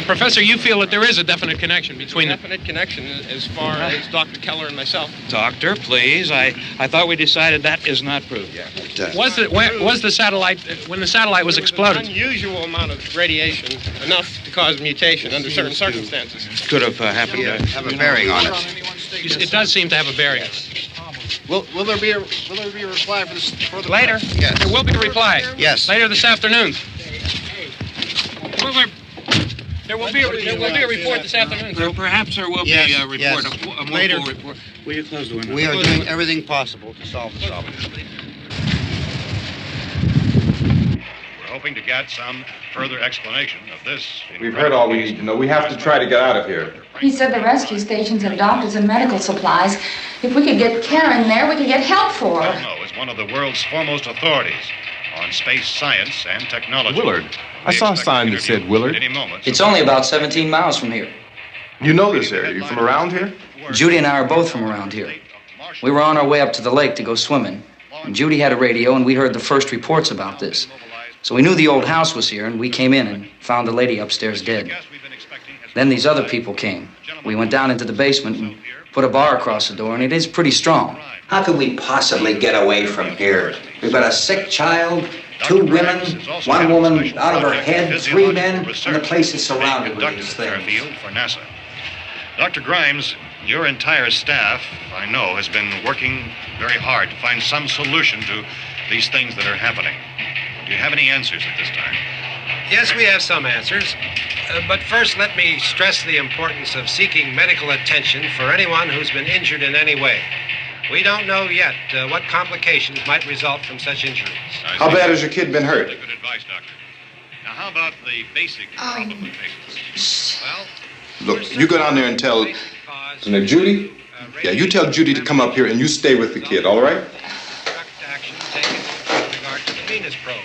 Professor, you feel that there is a definite connection between them? Definite connection as far as Dr. Keller and myself. Doctor, please. I thought we decided that is not proved yet. Was the satellite, when the satellite was exploded? An unusual amount of radiation, enough to cause mutation under certain circumstances. Could have happened to have a bearing on it. It does seem to have a bearing. Will there be a reply for this further? Later? Yes. There will be a reply. Yes. Later this afternoon. There will be a report this afternoon, sir. Perhaps there will be a report, yes. a more Later. full report. Will you close the window? We are doing everything possible to solve the problem. We're hoping to get some further explanation of this. We've heard all we need to know. We have to try to get out of here. He said the rescue stations have doctors and medical supplies. If we could get care in there, we could get help for her. Romero is one of the world's foremost authorities on space science and technology. Willard. I saw a sign that said Willard. It's only about 17 miles from here. You know this area. You from around here? Judy and I are both from around here. We were on our way up to the lake to go swimming, and Judy had a radio, and we heard the first reports about this. So we knew the old house was here, and we came in and found the lady upstairs dead. Then these other people came. We went down into the basement and put a bar across the door, and it is pretty strong. How could we possibly get away from here? We've got a sick child, 2 women, 1 woman out of her head, 3 men, and the place is surrounded with these things. For NASA. Dr. Grimes, your entire staff, I know, has been working very hard to find some solution to these things that are happening. Do you have any answers at this time? Yes, we have some answers. But first, let me stress the importance of seeking medical attention for anyone who's been injured in any way. We don't know yet what complications might result from such injuries. How bad has your kid been hurt? Good advice, Doctor. Now, how about the basic problem of patients? Well, Look, you go down there and tell... Now, Judy? Yeah, you tell Judy to come up here and you stay with the kid, all right? Action taken with regard to the Venus probe.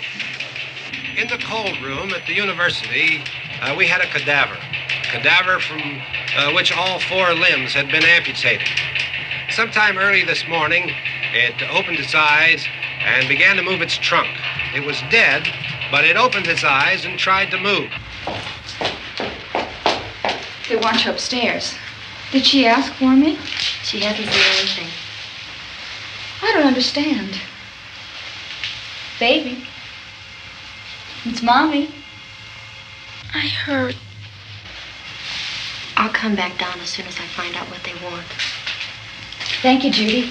In the cold room at the university, we had a cadaver from which all 4 limbs had been amputated. Sometime early this morning, it opened its eyes and began to move its trunk. It was dead, but it opened its eyes and tried to move. They want you upstairs. Did she ask for me? She hasn't said anything. I don't understand. Baby. It's Mommy. I heard. I'll come back down as soon as I find out what they want. Thank you, Judy.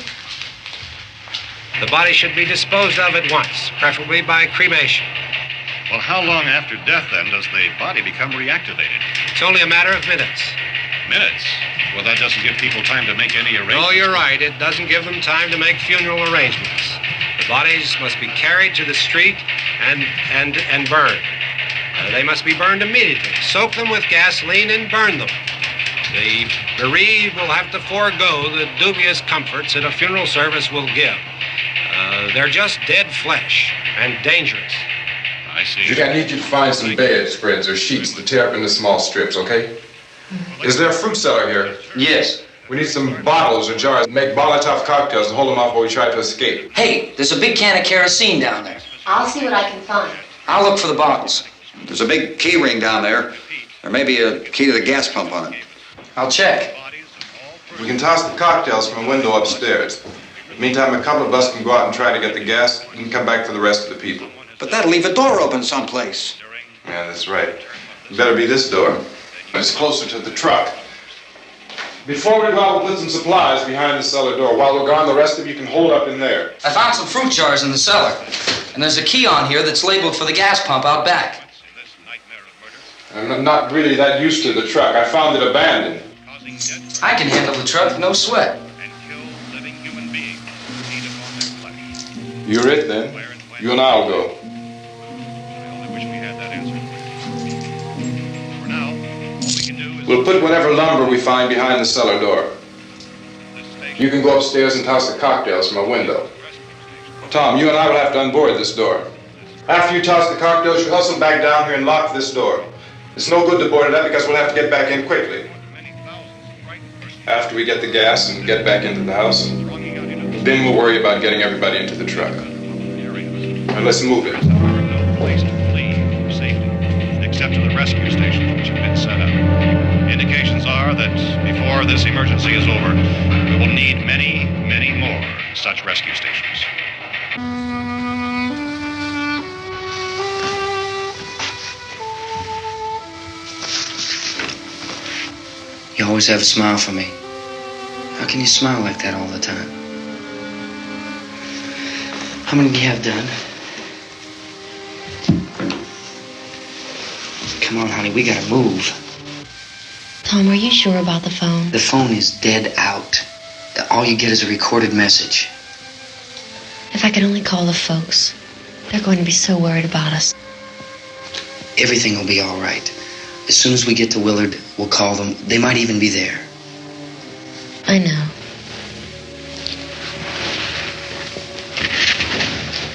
The body should be disposed of at once, preferably by cremation. Well, how long after death, then, does the body become reactivated? It's only a matter of minutes. Minutes? Well, that doesn't give people time to make any arrangements. Oh, you're right. It doesn't give them time to make funeral arrangements. The bodies must be carried to the street and burned. They must be burned immediately. Soak them with gasoline and burn them. The bereaved will have to forego the dubious comforts that a funeral service will give. They're just dead flesh and dangerous. I see. Judy, I need you to find some bedspreads or sheets to tear up into small strips, okay? Is there a fruit cellar here? Yes. We need some bottles or jars to make Molotov cocktails and hold them off while we try to escape. Hey, there's a big can of kerosene down there. I'll see what I can find. I'll look for the bottles. There's a big key ring down there. There may be a key to the gas pump on it. I'll check. We can toss the cocktails from a window upstairs. Meantime, a couple of us can go out and try to get the gas and come back for the rest of the people. But that'll leave a door open someplace. Yeah, that's right. It better be this door. It's closer to the truck. Before we go out, we'll put some supplies behind the cellar door. While we're gone, the rest of you can hold up in there. I found some fruit jars in the cellar. And there's a key on here that's labeled for the gas pump out back. I'm not really that used to the truck. I found it abandoned. I can handle the truck, no sweat. You're it, then. You and I'll go. We'll put whatever lumber we find behind the cellar door. You can go upstairs and toss the cocktails from a window. Tom, you and I will have to unboard this door. After you toss the cocktails, you hustle back down here and lock this door. It's no good to board it up because we'll have to get back in quickly. After we get the gas and get back into the house, then we'll worry about getting everybody into the truck. Now let's move it. Place to flee for safety, except to the rescue stations which have been set up. Indications are that before this emergency is over, we will need many, many more such rescue stations. You always have a smile for me. How can you smile like that all the time? How many do you have done? Come on, honey, we gotta move. Tom, are you sure about the phone? The phone is dead out. All you get is a recorded message. If I could only call the folks. They're going to be so worried about us. Everything will be all right. As soon as we get to Willard, we'll call them. They might even be there. I know.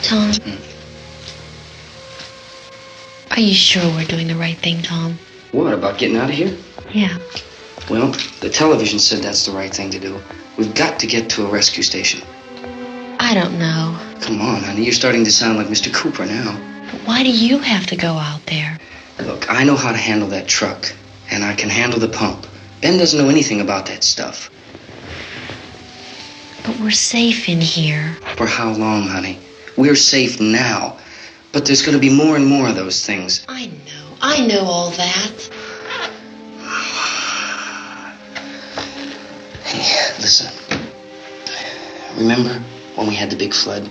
Tom? Are you sure we're doing the right thing, Tom? What, about getting out of here? Yeah. Well, the television said that's the right thing to do. We've got to get to a rescue station. I don't know. Come on, honey, you're starting to sound like Mr. Cooper now. But why do you have to go out there? Look, I know how to handle that truck, and I can handle the pump. Ben doesn't know anything about that stuff. But we're safe in here. For how long, honey? We're safe now. But there's going to be more and more of those things. I know all that. Hey, listen. Remember when we had the big flood?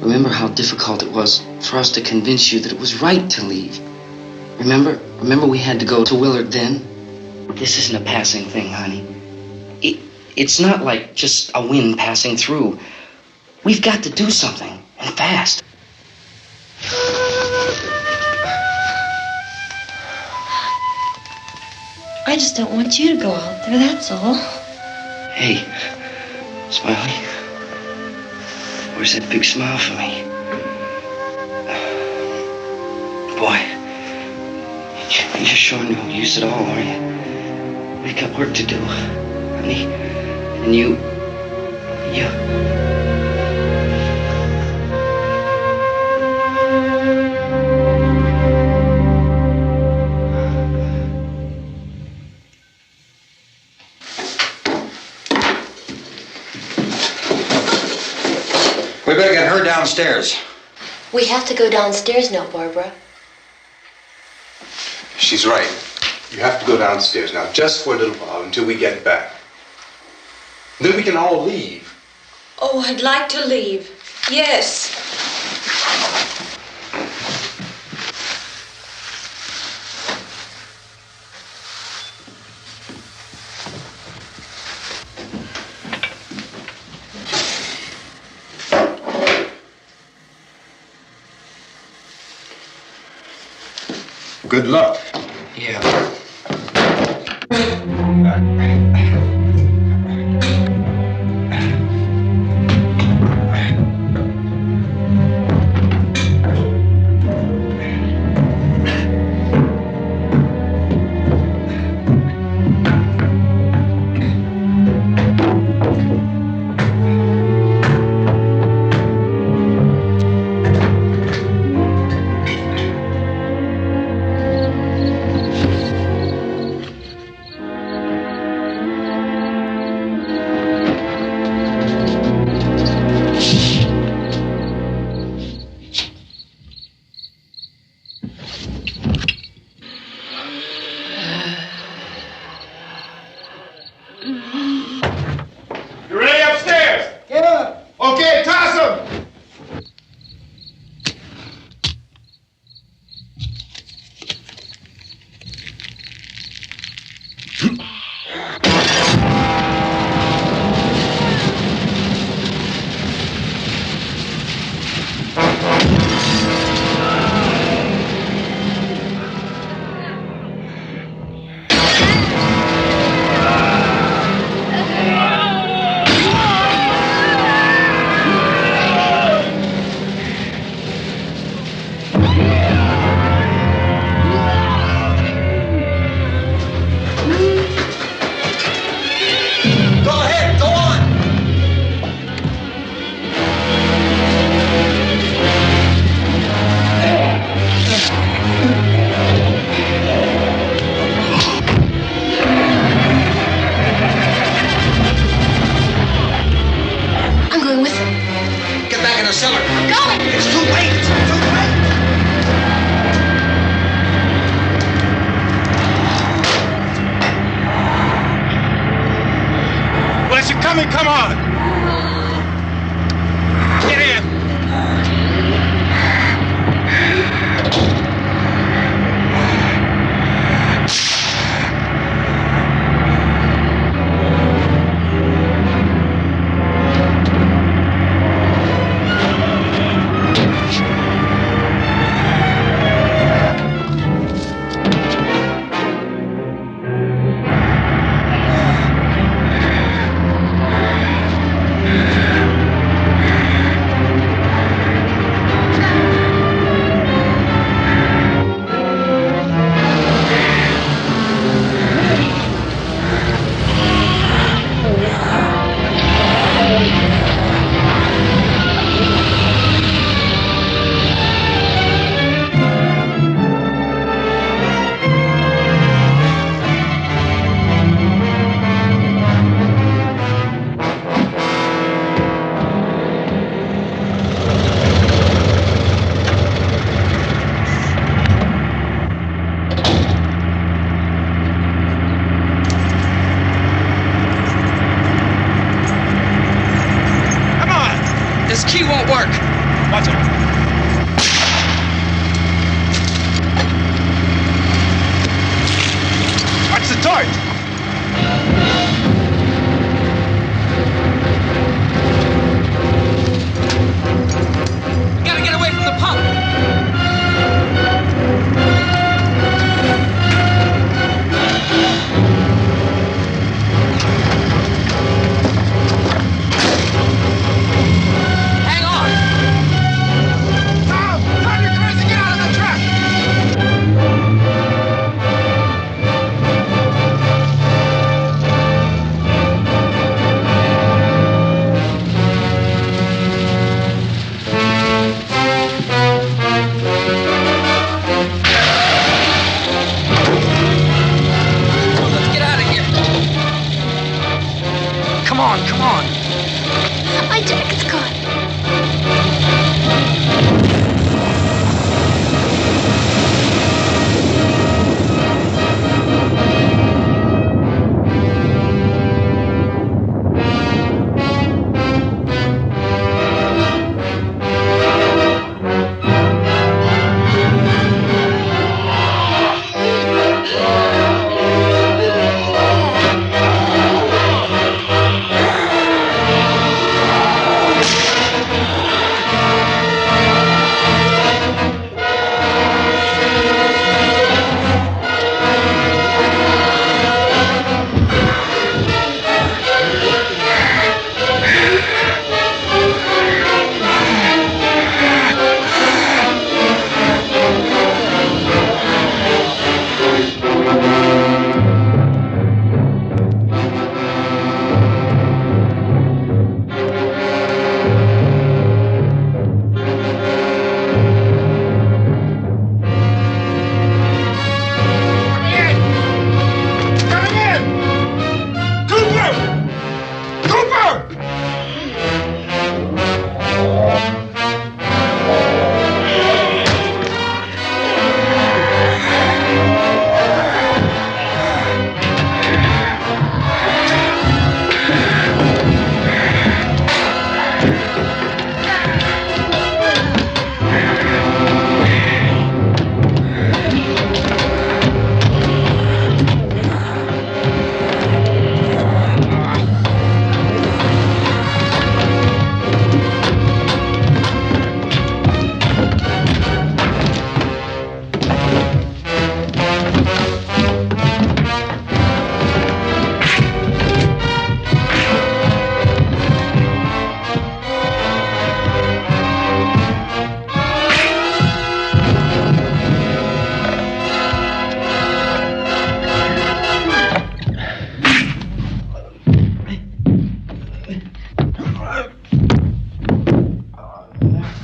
Remember how difficult it was for us to convince you that it was right to leave? Remember we had to go to Willard then? This isn't a passing thing, honey. It's not like just a wind passing through. We've got to do something, and fast. I just don't want you to go out there, that's all. Hey, Smiley. Where's that big smile for me? Boy, you're showing no use at all, are you? We've got work to do, honey. And you... We better get her downstairs. We have to go downstairs now, Barbara. She's right. You have to go downstairs now, just for a little while, until we get back. Then we can all leave. Oh, I'd like to leave. Yes. Good luck. Yeah. You ready upstairs? Yeah. Okay, toss them. cellar. I'm going. It's too late. It's too late. Well, as you're coming, come on. Get in.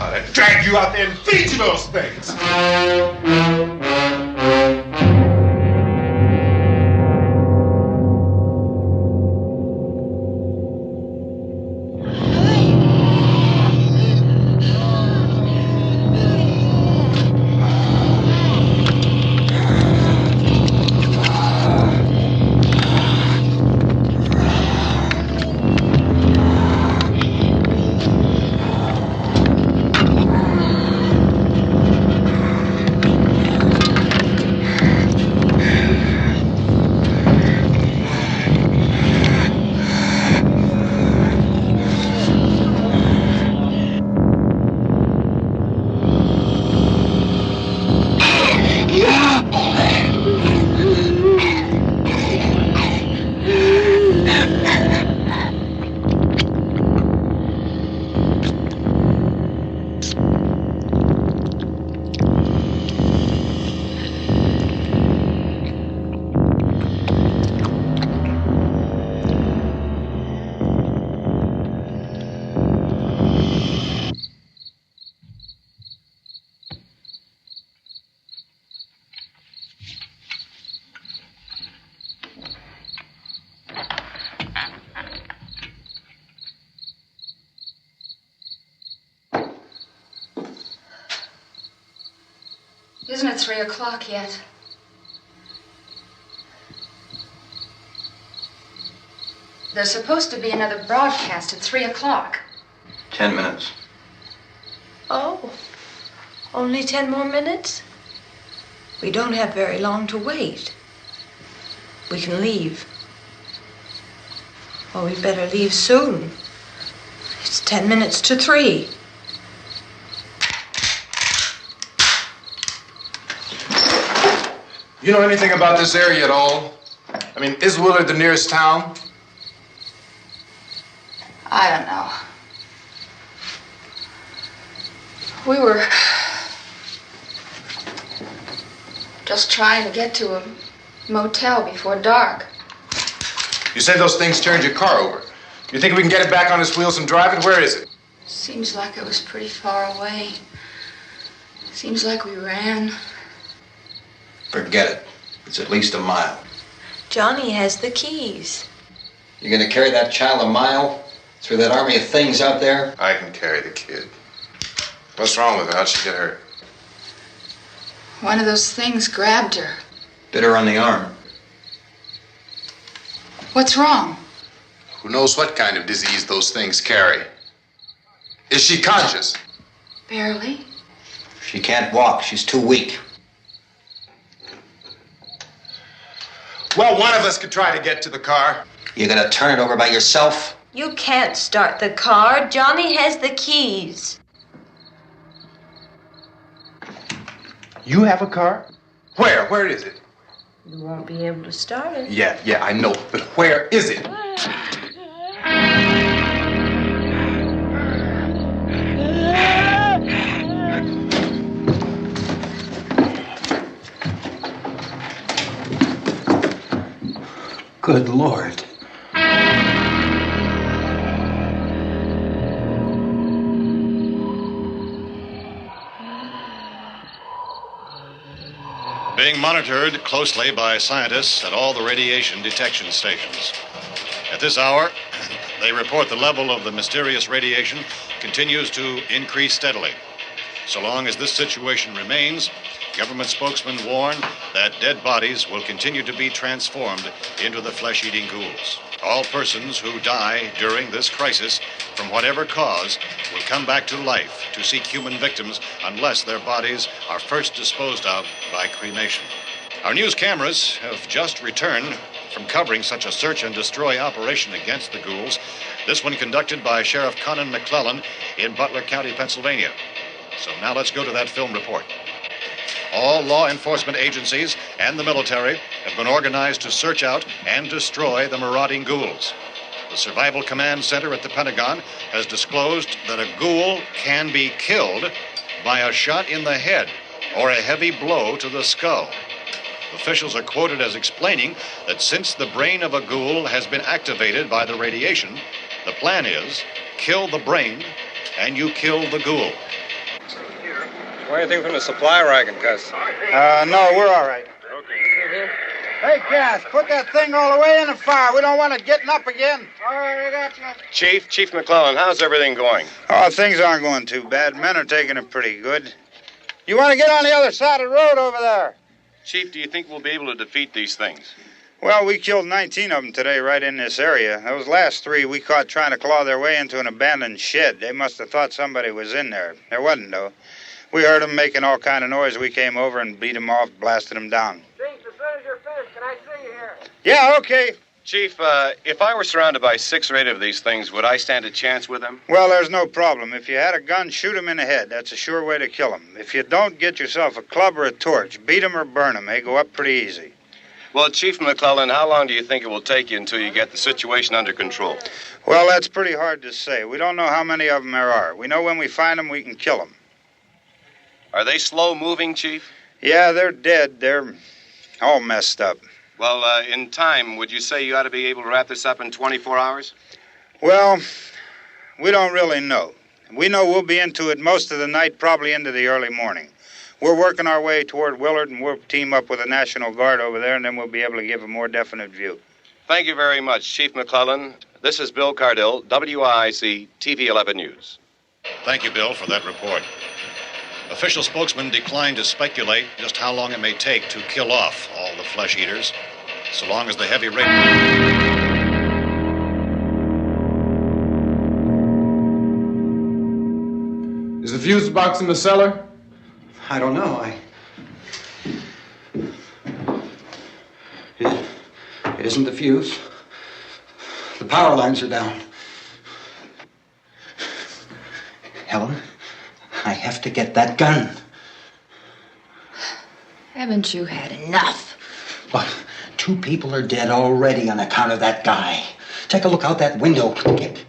I'd drag you out there and feed you those things. Isn't it 3 o'clock yet? There's supposed to be another broadcast at 3 o'clock. 10 minutes. Oh, only 10 more minutes? We don't have very long to wait. We can leave. Well, we'd better leave soon. It's 10 minutes to 3. You know anything about this area at all? I mean, is Willard the nearest town? I don't know. We were just trying to get to a motel before dark. You said those things turned your car over. You think we can get it back on its wheels and drive it? Where is it? Seems like it was pretty far away. Seems like we ran. Forget it. It's at least a mile. Johnny has the keys. You're gonna carry that child a mile through that army of things out there? I can carry the kid. What's wrong with her? How'd she get hurt? One of those things grabbed her. Bit her on the arm. What's wrong? Who knows what kind of disease those things carry? Is she conscious? Barely. She can't walk. She's too weak. Well, one of us could try to get to the car. You gonna turn it over by yourself? You can't start the car. Johnny has the keys. You have a car? Where? Where is it? You won't be able to start it. Yeah, I know. But where is it? Good Lord. Being monitored closely by scientists at all the radiation detection stations. At this hour, they report the level of the mysterious radiation continues to increase steadily. So long as this situation remains, government spokesmen warn that dead bodies will continue to be transformed into the flesh-eating ghouls. All persons who die during this crisis, from whatever cause, will come back to life to seek human victims unless their bodies are first disposed of by cremation. Our news cameras have just returned from covering such a search and destroy operation against the ghouls, this one conducted by Sheriff Conan McClellan in Butler County, Pennsylvania. So now let's go to that film report. All law enforcement agencies and the military have been organized to search out and destroy the marauding ghouls. The Survival Command Center at the Pentagon has disclosed that a ghoul can be killed by a shot in the head or a heavy blow to the skull. Officials are quoted as explaining that since the brain of a ghoul has been activated by the radiation, the plan is kill the brain and you kill the ghoul. Want anything from the supply wagon, Cuz? No, we're all right. Hey, Cass, put that thing all the way in the fire. We don't want it getting up again. All right, I got you. Chief McClellan, how's everything going? Oh, things aren't going too bad. Men are taking it pretty good. You want to get on the other side of the road over there? Chief, do you think we'll be able to defeat these things? Well, we killed 19 of them today right in this area. Those last 3 we caught trying to claw their way into an abandoned shed. They must have thought somebody was in there. There wasn't, though. We heard them making all kind of noise. We came over and beat them off, blasted them down. Chief, as soon as you're finished, can I see you here? Yeah, okay. Chief, if I were surrounded by 6 or 8 of these things, would I stand a chance with them? Well, there's no problem. If you had a gun, shoot them in the head. That's a sure way to kill them. If you don't, get yourself a club or a torch. Beat them or burn them. They go up pretty easy. Well, Chief McClellan, how long do you think it will take you until you get the situation under control? Well, that's pretty hard to say. We don't know how many of them there are. We know when we find them, we can kill them. Are they slow-moving, Chief? Yeah, they're dead. They're all messed up. Well, in time, would you say you ought to be able to wrap this up in 24 hours? Well, we don't really know. We know we'll be into it most of the night, probably into the early morning. We're working our way toward Willard, and we'll team up with the National Guard over there, and then we'll be able to give a more definite view. Thank you very much, Chief McClellan. This is Bill Cardill, WIC TV 11 News. Thank you, Bill, for that report. Official spokesman declined to speculate just how long it may take to kill off all the flesh eaters, so long as the heavy rain... Is the fuse box in the cellar? I don't know. It isn't the fuse. The power lines are down. Helen, I have to get that gun. Haven't you had enough? But 2 people are dead already on account of that guy. Take a look out that window. Get...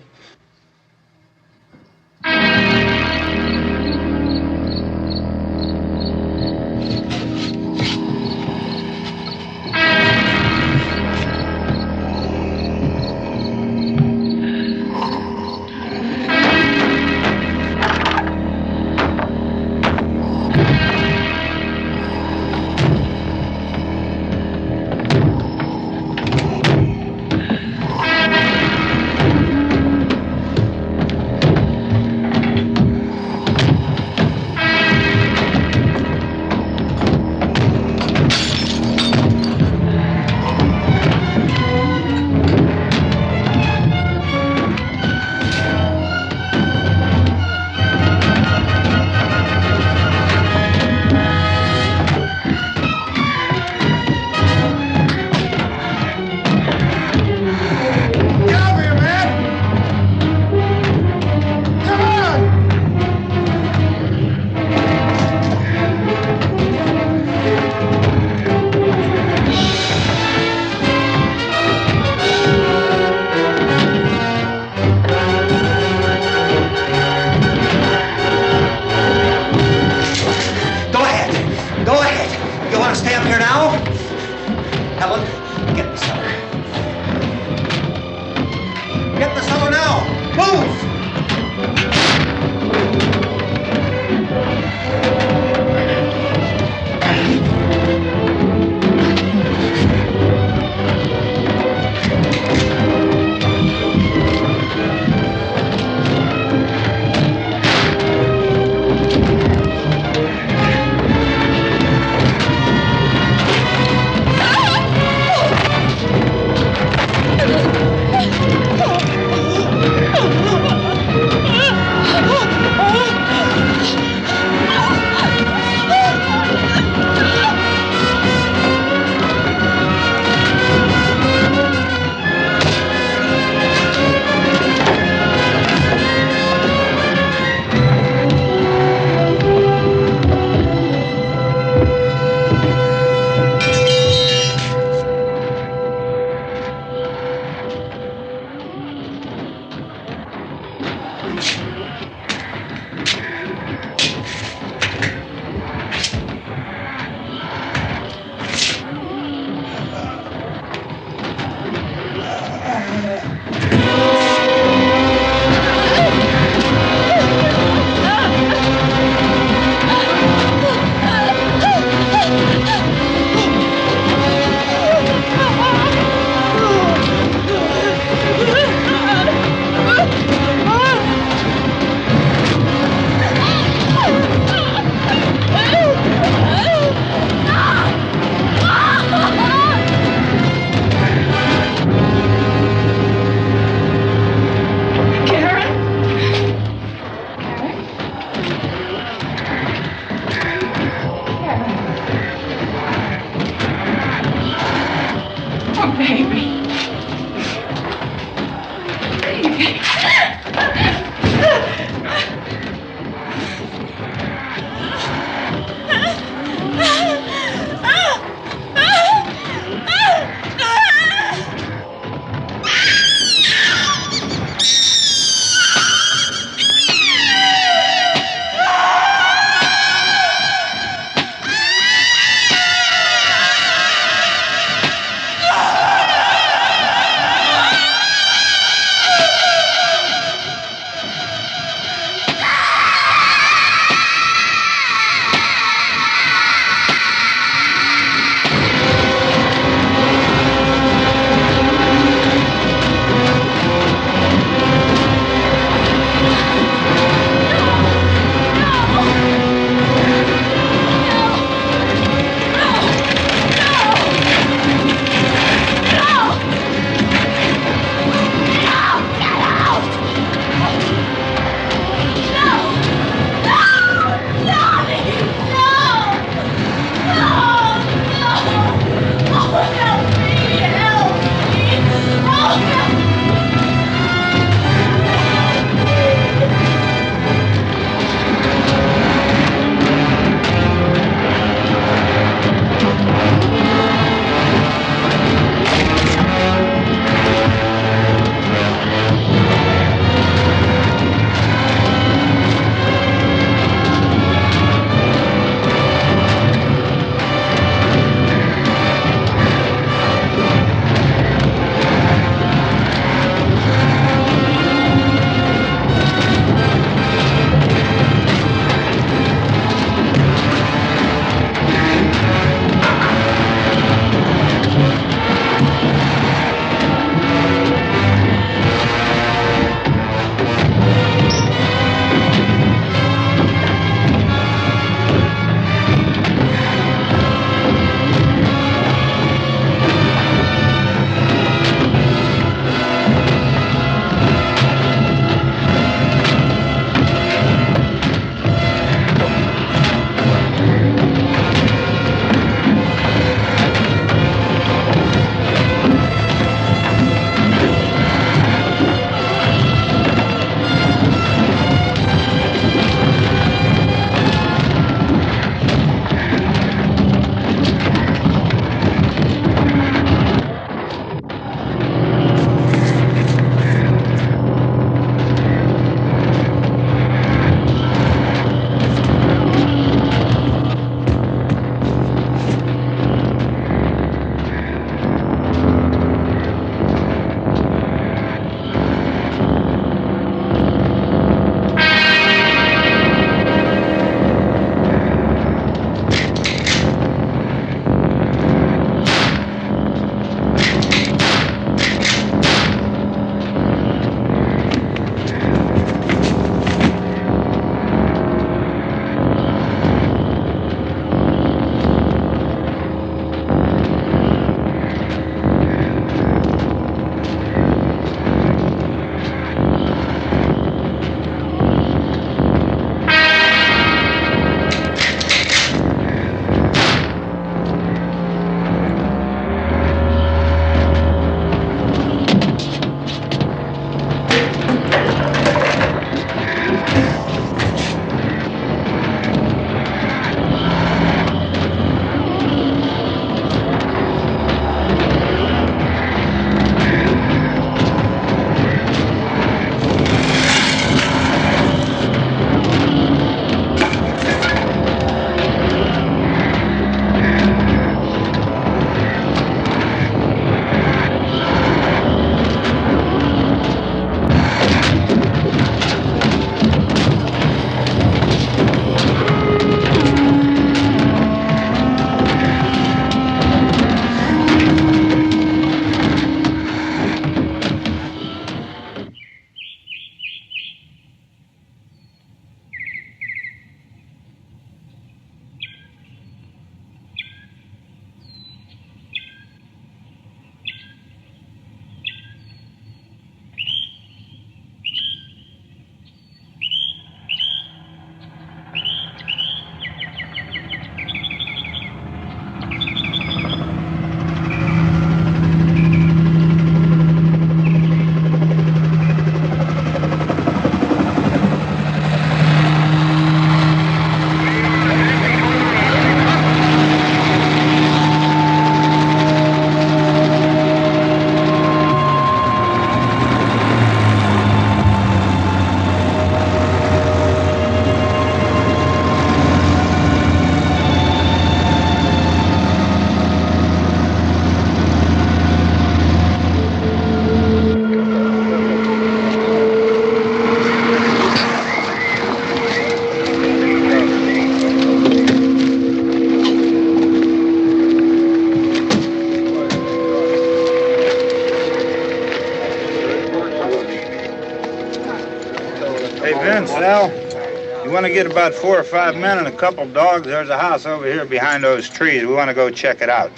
want to get about 4 or 5 men and a couple dogs. There's a house over here behind those trees. We want to go check it out.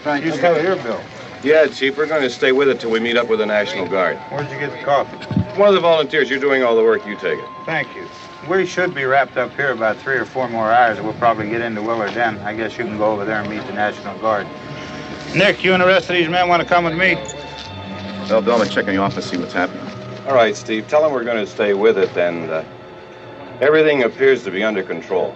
Frank, You still here, Bill? Yeah, Chief, we're going to stay with it till we meet up with the National Guard. Where'd you get the coffee? One of the volunteers. You're doing all the work. You take it. Thank you. We should be wrapped up here about 3 or 4 more hours. We'll probably get into Willard then. I guess you can go over there and meet the National Guard. Nick, you and the rest of these men want to come with me? Well, Bill, I'm checking the office, see what's happening. All right, Steve. Tell them we're going to stay with it, and everything appears to be under control.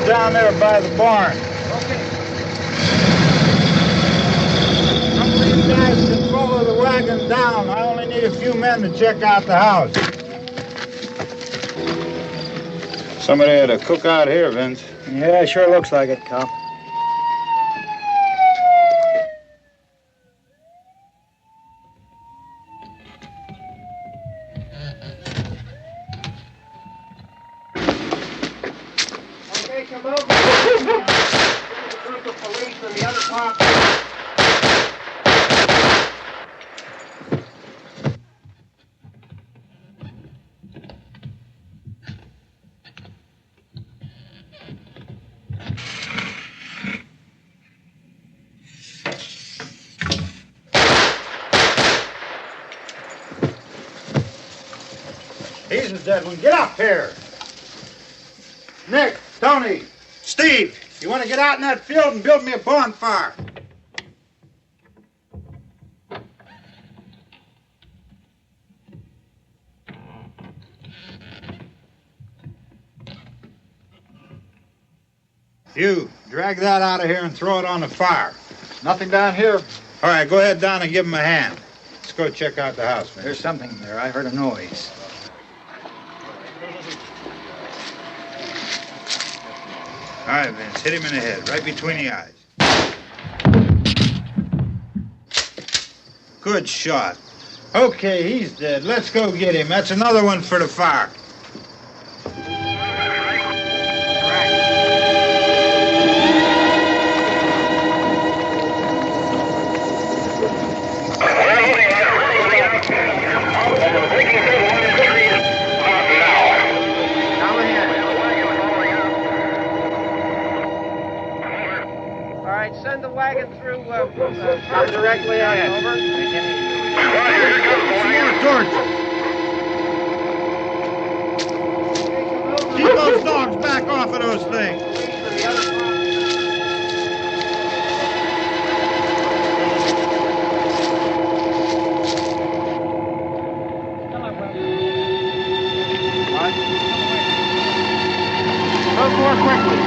Down there by the barn. Okay. Some of these guys can follow the wagon down. I only need a few men to check out the house. Somebody had a cookout here, Vince. Yeah, sure looks like it, Cal. He's the dead one. Get up here. Nick, Tony, Steve, you want to get out in that field and build me a bonfire? You, drag that out of here and throw it on the fire. Nothing down here. All right, go ahead down and give him a hand. Let's go check out the house, man. There's something there. I heard a noise. All right, Vince, hit him in the head, right between the eyes. Good shot. Okay, he's dead. Let's go get him. That's another one for the fire. Send the wagon through directly ahead. Over. More torches. Keep those dogs back off of those things. Move more quickly.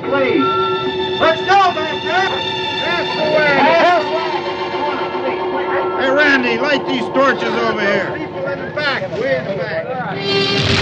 Please. Let's go back there. That's the way. Hey, Randy, light these torches over here. People in the back, way in the back.